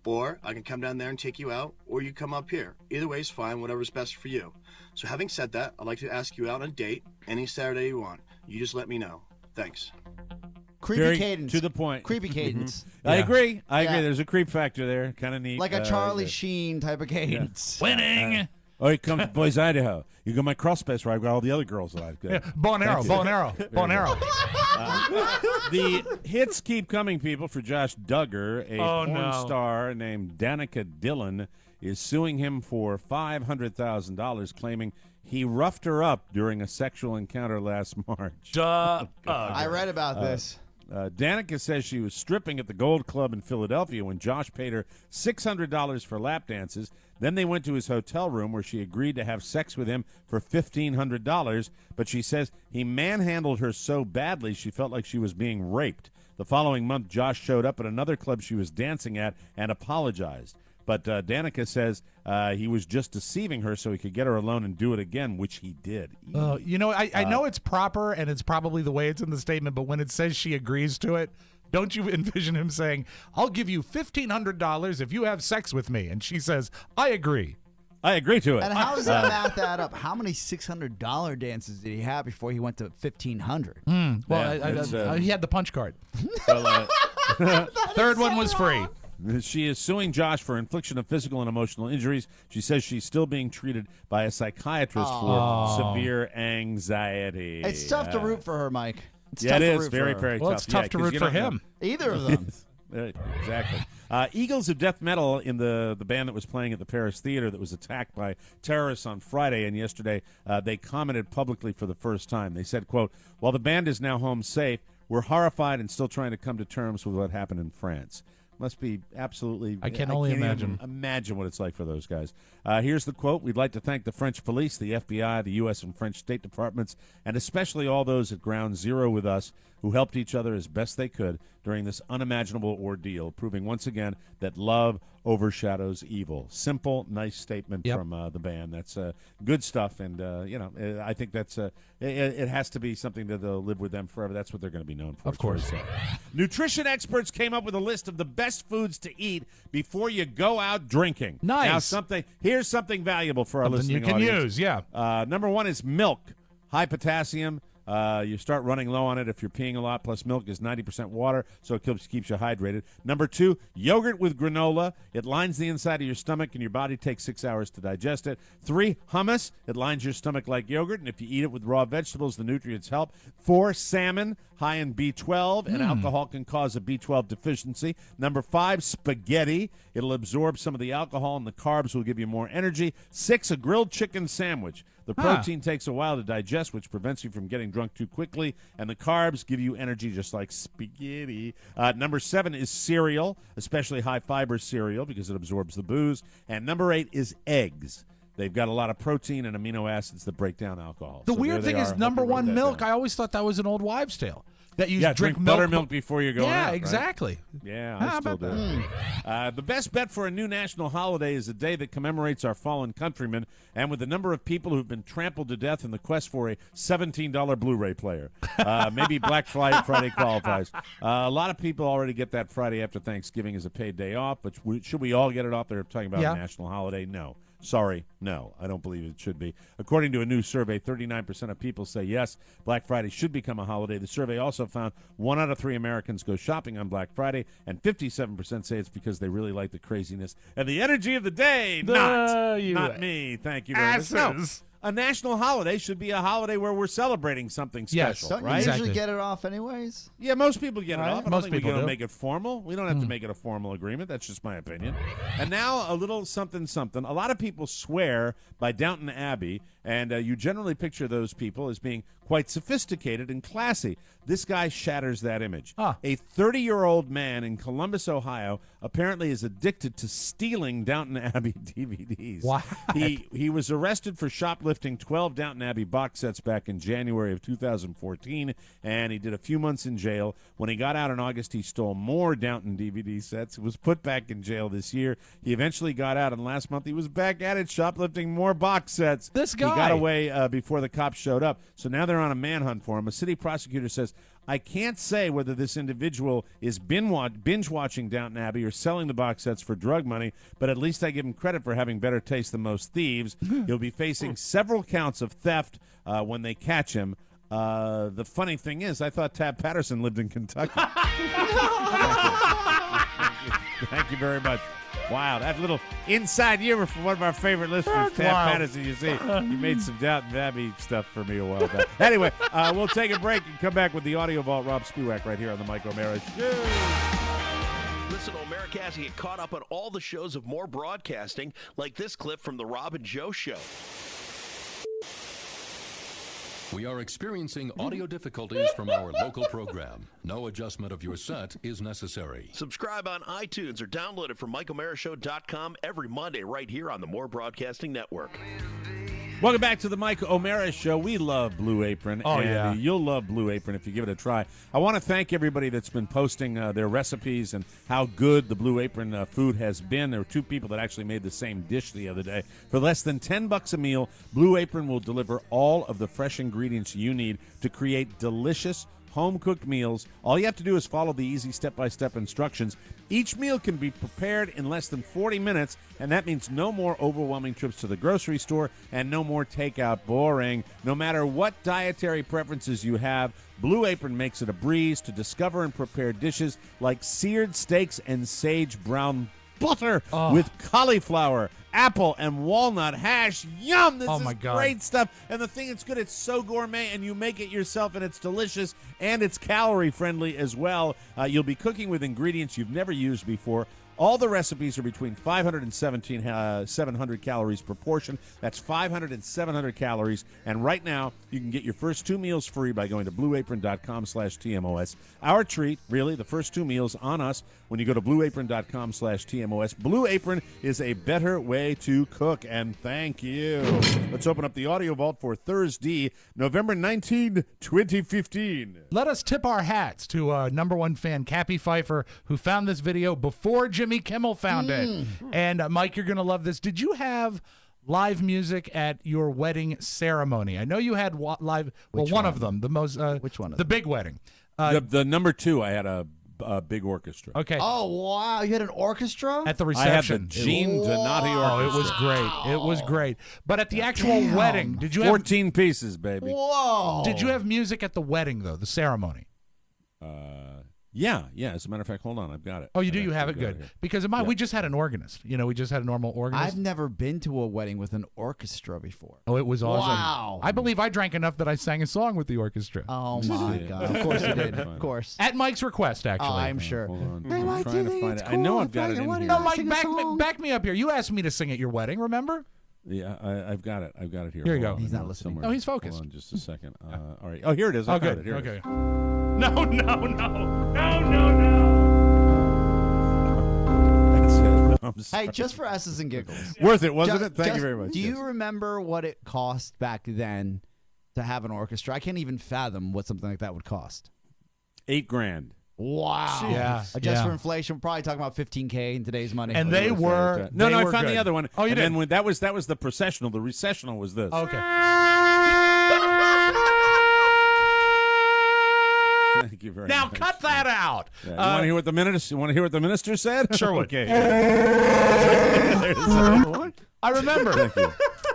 Or I can come down there and take you out, or you come up here. Either way is fine, whatever's best for you. So having said that, I'd like to ask you out on a date any Saturday you want. You just let me know. Thanks. Creepy cadence. To the point. Creepy cadence. I agree. There's a creep factor there. Kind of neat. Like a Charlie Sheen type of cadence. Winning. Or you come to Boise, Idaho. You go my crawl space where I've got all the other girls that I've got. Yeah, bow and arrow. The hits keep coming, people, for Josh Duggar. A porn star named Danica Dillon is suing him for $500,000, claiming he roughed her up during a sexual encounter last March. I read about this. Danica says she was stripping at the Gold Club in Philadelphia when Josh paid her $600 for lap dances. Then they went to his hotel room where she agreed to have sex with him for $1,500, but she says he manhandled her so badly she felt like she was being raped. The following month, Josh showed up at another club she was dancing at and apologized. But Danica says he was just deceiving her so he could get her alone and do it again, which he did. I know it's proper and it's probably the way it's in the statement, but when it says she agrees to it, don't you envision him saying, I'll give you $1,500 if you have sex with me? And she says, I agree. I agree to it. And how does that math add up? How many $600 dances did he have before he went to $1,500? Well, he had the punch card. Well, Third one was free. She is suing Josh for infliction of physical and emotional injuries. She says she's still being treated by a psychiatrist for severe anxiety. It's tough to root for her, Mike. It's it tough to is root very, for her. very Well, tough. it's tough to root for him. Either of them. Exactly. Eagles of Death Metal, in the band that was playing at the Paris Theater that was attacked by terrorists on Friday and yesterday, they commented publicly for the first time. They said, quote, while the band is now home safe, we're horrified and still trying to come to terms with what happened in France. Must be absolutely... I can only imagine. Imagine what it's like for those guys. Here's the quote. We'd like to thank the French police, the FBI, the U.S. and French State Departments, and especially all those at Ground Zero with us who helped each other as best they could during this unimaginable ordeal, proving once again that love overshadows evil. Simple, nice statement from the band. That's good stuff, and I think that's it has to be something that they'll live with them forever. That's what they're going to be known for. Of course. Nutrition experts came up with a list of the best foods to eat before you go out drinking. Nice. Now, here's something valuable for our listening you can audience. use, Number one is milk, high potassium. You start running low on it if you're peeing a lot, plus milk is 90% water, so it keeps you hydrated. Number two, yogurt with granola. It lines the inside of your stomach, and your body takes 6 hours to digest it. 3, hummus. It lines your stomach like yogurt, and if you eat it with raw vegetables, the nutrients help. 4, salmon, high in B12, and alcohol can cause a B12 deficiency. Number 5, spaghetti. It'll absorb some of the alcohol, and the carbs will give you more energy. 6, a grilled chicken sandwich. The protein takes a while to digest, which prevents you from getting drunk too quickly, and the carbs give you energy just like spaghetti. Number 7 is cereal, especially high-fiber cereal because it absorbs the booze. And number 8 is eggs. They've got a lot of protein and amino acids that break down alcohol. The So weird there they thing is, are. number Hope you wrote one, that milk. down. I always thought that was an old wives' tale. That you drink milk buttermilk before you're going Yeah, out. Right? exactly. Yeah, How I still about do. The best bet for a new national holiday is a day that commemorates our fallen countrymen, and with the number of people who've been trampled to death in the quest for a $17 Blu-ray player. Maybe Black Friday qualifies. A lot of people already get that Friday after Thanksgiving as a paid day off, but should we all get it off? They're talking about a national holiday. No. Sorry, no, I don't believe it should be. According to a new survey, 39% of people say yes, Black Friday should become a holiday. The survey also found 1 out of 3 Americans go shopping on Black Friday, and 57% say it's because they really like the craziness and the energy of the day. Not me. Thank you very much. No, a national holiday should be a holiday where we're celebrating something special, Don't right? you usually get it off anyways? Yeah, most people get it Right. off. I don't Most think we're people going to do. make it formal. We don't have to make it a formal agreement. That's just my opinion. And now a little something. A lot of people swear by Downton Abbey, and you generally picture those people as being quite sophisticated and classy. This guy shatters that image. A 30-year-old man in Columbus, Ohio, apparently is addicted to stealing Downton Abbey DVDs. What? He was arrested for shoplifting 12 Downton Abbey box sets back in January of 2014, and he did a few months in jail. When he got out in August, he stole more Downton DVD sets. Was put back in jail this year. He eventually got out, and last month he was back at it, shoplifting more box sets. This guy. He got away before the cops showed up, so now they're on a manhunt for him. A city prosecutor says, I can't say whether this individual is binge-watching Downton Abbey or selling the box sets for drug money, but at least I give him credit for having better taste than most thieves. He'll be facing several counts of theft when they catch him. The funny thing is, I thought Tab Patterson lived in Kentucky. Thank you very much. Wow, that little inside humor from one of our favorite listeners, Tab Patterson. You see, he made some Downton Abbey stuff for me a while back. Anyway, we'll take a break and come back with the audio vault. Rob Spewak right here on the Mike O'Mara Show. Listen to Americast and get caught up on all the shows of More Broadcasting, like this clip from The Rob and Joe Show. We are experiencing audio difficulties from our local program. No adjustment of your set is necessary. Subscribe on iTunes or download it from MikeO'MaraShow.com every Monday right here on the More Broadcasting Network. Welcome back to the Mike O'Mara Show. We love Blue Apron. Oh, and yeah. You'll love Blue Apron if you give it a try. I want to thank everybody that's been posting their recipes and how good the Blue Apron food has been. There were 2 people that actually made the same dish the other day. For less than $10 a meal, Blue Apron will deliver all of the fresh ingredients you need to create delicious home-cooked meals. All you have to do is follow the easy step-by-step instructions. Each meal can be prepared in less than 40 minutes, and that means no more overwhelming trips to the grocery store and no more takeout. Boring. No matter what dietary preferences you have, Blue Apron makes it a breeze to discover and prepare dishes like seared steaks and sage brown butter with cauliflower, apple, and walnut hash. Yum! This is great stuff. And the thing that's good, it's so gourmet, and you make it yourself, and it's delicious, and it's calorie-friendly as well. You'll be cooking with ingredients you've never used before. All the recipes are between 500 and 700 calories per portion. That's 500 and 700 calories. And right now, you can get your first 2 meals free by going to blueapron.com/TMOS. Our treat, really, the first 2 meals on us when you go to blueapron.com/TMOS. Blue Apron is a better way to cook, and thank you. Let's open up the audio vault for Thursday, November 19, 2015. Let us tip our hats to #1 fan, Cappy Pfeiffer, who found this video before Jimmy Kimmel found it. And Mike, you're going to love this. Did you have live music at your wedding ceremony? I know you had live. Well, one of them, the most. Which one? The big wedding. The number 2, I had a big orchestra. Okay. Oh, wow. You had an orchestra? At the reception. I had the Gene Donati orchestra. Oh, it was great. It was great. But at the actual wedding, did you have 14 pieces, baby. Whoa. Did you have music at the wedding, though, the ceremony? Yeah. As a matter of fact, hold on, I've got it. Oh, you do? You have it? Good. Because in mine, we just had an organist. We just had a normal organist. I've never been to a wedding with an orchestra before. Oh, it was awesome. Wow. I believe I drank enough that I sang a song with the orchestra. Oh, my God. Of course you did. Of course. At Mike's request, actually. Oh, I'm sure. Hold on. Hey, I'm Mike, trying to think find it's it. I know cool I've got if it I in wanted here. No, to Mike, sing a song? back me up here. You asked me to sing at your wedding, remember? Yeah, I've got it. I've got it here. Here you Hold go. on, He's not hold on, listening. somewhere. Oh, he's focused. Hold on just a second. All right. Oh, here it is. I Oh, found good. it. Here it Okay. is. No. That's it. I'm Hey, just for S's and giggles. Worth it, wasn't it? Thank you very much. Do you remember what it cost back then to have an orchestra? I can't even fathom what something like that would cost. $8,000. Wow. Yeah. Just for inflation, we're probably talking about $15K in today's money. And they were No, they I were found good. the other one. Oh, you and did? then when that was the processional. The recessional was this. Okay. Thank you very Now much. cut that out. Yeah. You want to hear what the minister? You want to hear what the minister said? Sure would. Okay. I remember. Thank you.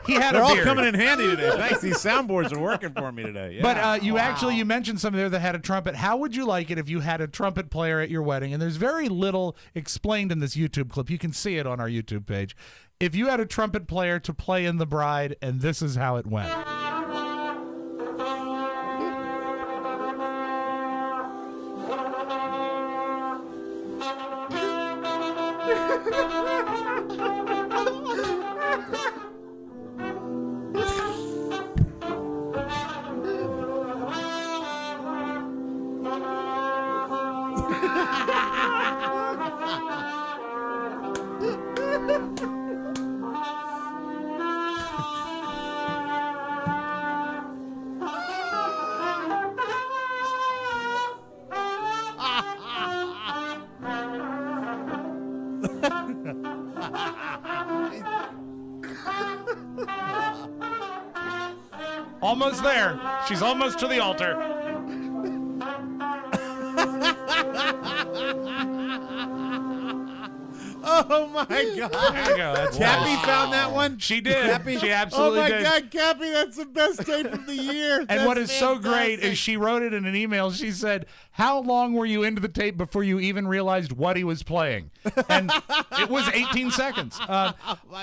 He had They're a all beard. coming in handy today. Thanks. These soundboards are working for me today. Yeah. But you mentioned something there that had a trumpet. How would you like it if you had a trumpet player at your wedding? And there's very little explained in this YouTube clip. You can see it on our YouTube page. If you had a trumpet player to play in the bride, and this is how it went. Almost there. She's almost to the altar. Oh my God! There you go. That's Cappy nice. found that one. She did. Cappy? She absolutely Oh my did. God, Cappy! That's the best tape of the year. And what is so great is she wrote it in an email. She said, "How long were you into the tape before you even realized what he was playing?" And it was 18 seconds.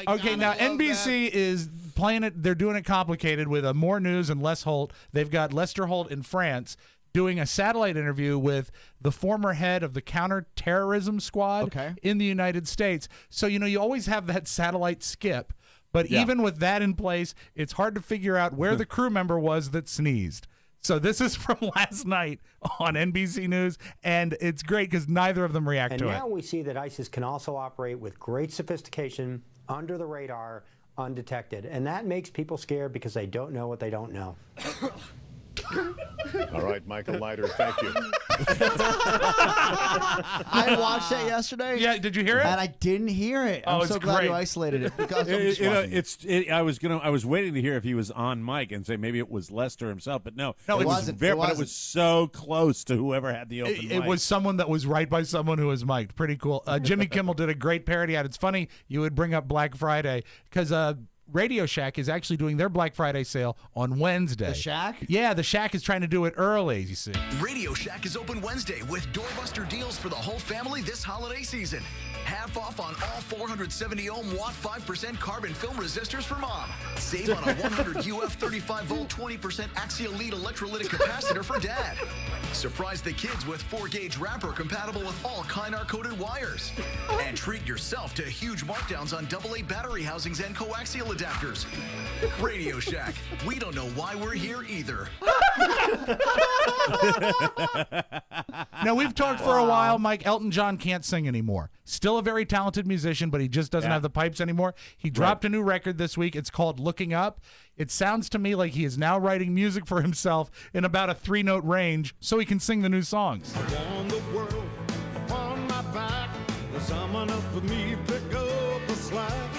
Okay, now NBC is playing it. They're doing it complicated with more news and less Holt. They've got Lester Holt in France doing a satellite interview with the former head of the counterterrorism squad in the United States. So, you always have that satellite skip. But even with that in place, it's hard to figure out where the crew member was that sneezed. So this is from last night on NBC News, and it's great because neither of them react to it. And now we see that ISIS can also operate with great sophistication, under the radar, undetected. And that makes people scared because they don't know what they don't know. All right, Michael Leiter, thank you. I watched that yesterday. Yeah, did you hear it? And I didn't hear it. I'm it's so glad great. you isolated it because I'm just watching I was waiting to hear if he was on mic and say maybe it was Lester himself, but no, it was wasn't. But It it wasn't. was so close to whoever had the open mic. It was someone that was right by someone who was mic'd. Pretty cool. Jimmy Kimmel did a great parody at it. It's funny you would bring up Black Friday because Radio Shack is actually doing their Black Friday sale on Wednesday. The Shack? Yeah, the Shack is trying to do it early, you see. Radio Shack is open Wednesday with doorbuster deals for the whole family this holiday season. Half off on all 470 ohm watt 5% carbon film resistors for mom. Save on a 100 UF 35 volt 20% axial lead electrolytic capacitor for dad. Surprise the kids with 4-gauge wrapper compatible with all Kynar coated wires. And treat yourself to huge markdowns on AA battery housings and coaxial adapters. Radio Shack. We don't know why we're here either. Now, we've talked for a while, Mike. Elton John can't sing anymore. Still a very talented musician, but he just doesn't have the pipes anymore. He dropped a new record this week. It's called Looking Up. It sounds to me like he is now writing music for himself in about a 3-note range so he can sing the new songs. On the world, upon my back, there's someone else with me, pick up the slack.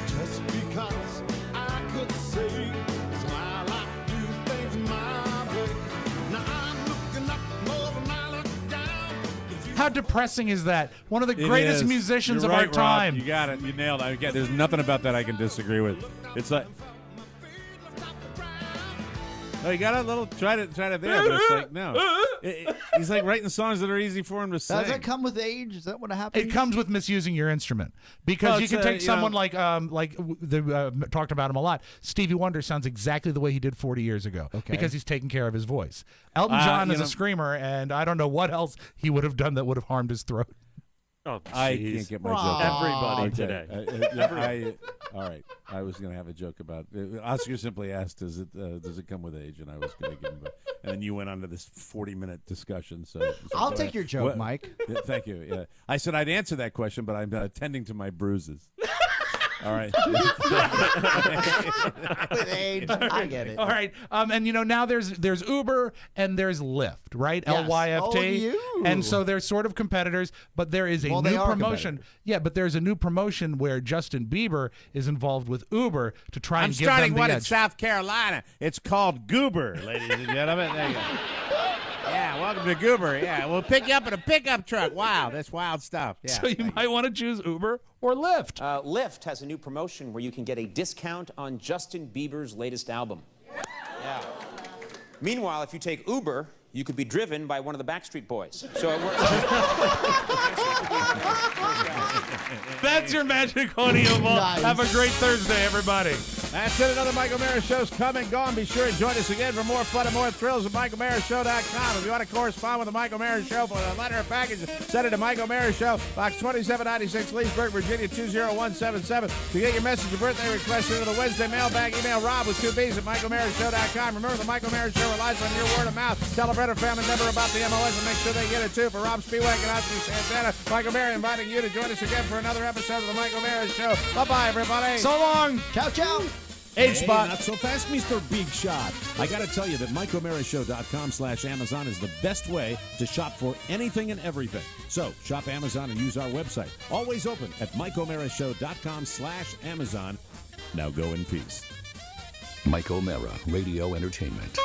Just because I could say, smile, I do things my way. Now I'm looking up more than I look down. How depressing is that? One of the It greatest is. musicians You're of our right, Rob. time. You got it. You nailed it. There's nothing about that I can disagree with. It's like, oh, you got a little try to there, but it's like no. He's like writing songs that are easy for him to sing. Does it come with age? Is that what happens? It comes with misusing your instrument because Well, you it's, can take you someone know- talked about him a lot. Stevie Wonder sounds exactly the way he did 40 years ago because he's taking care of his voice. Elton John is a screamer, and I don't know what else he would have done that would have harmed his throat. Oh, I jeez. can't get my joke out. Everybody Okay. today. All right. I was going to have a joke about Oscar simply asked, does it come with age? And I was going to give him and then you went on to this 40-minute discussion. So I'll take your joke, Mike. Yeah, thank you. Yeah. I said I'd answer that question, but I'm attending to my bruises. All right. With age, I get it. All right. And now there's Uber and there's Lyft, right? Yes. LYFT. Oh, you. And so they're sort of competitors, but there is a Well, they new are promotion. competitors. Yeah, but there's a new promotion where Justin Bieber is involved with Uber to try I'm and give them starting the one in edge. South Carolina. It's called Goober, ladies and gentlemen. There you go. Yeah, welcome to Goober. Yeah, we'll pick you up in a pickup truck. Wow, that's wild stuff. Yeah. So you might want to choose Uber or Lyft. Lyft has a new promotion where you can get a discount on Justin Bieber's latest album. Yeah. Meanwhile, if you take Uber, you could be driven by one of the Backstreet Boys. So it works. That's your magic audio ball. Nice. Have a great Thursday, everybody. That's it. Another Mike O'Mara Show's come and gone. Be sure to join us again for more fun and more thrills at MikeO'MaraShow.com. If you want to correspond with the Mike O'Mara Show for a letter or package, send it to Mike O'Mara Show, Box 2796, Leesburg, Virginia 20177. To get your message or birthday request into the Wednesday mailbag, email Rob with 2 B's at MikeO'MaraShow.com. Remember, the Mike O'Mara Show relies on your word of mouth. Tell a friend or family member about the MLS and make sure they get it too. For Rob Spiewak and Oscar Santana, Mike O'Mara inviting you to join us again for another episode of the Mike O'Mara Show. Bye-bye, everybody. So long. Ciao, ciao. H-Spot. Not so fast, Mr. Big Shot. I got to tell you that MikeO'MaraShow.com/Amazon is the best way to shop for anything and everything. So, shop Amazon and use our website. Always open at MikeO'MaraShow.com/Amazon. Now go in peace. Mike O'Mara Radio Entertainment.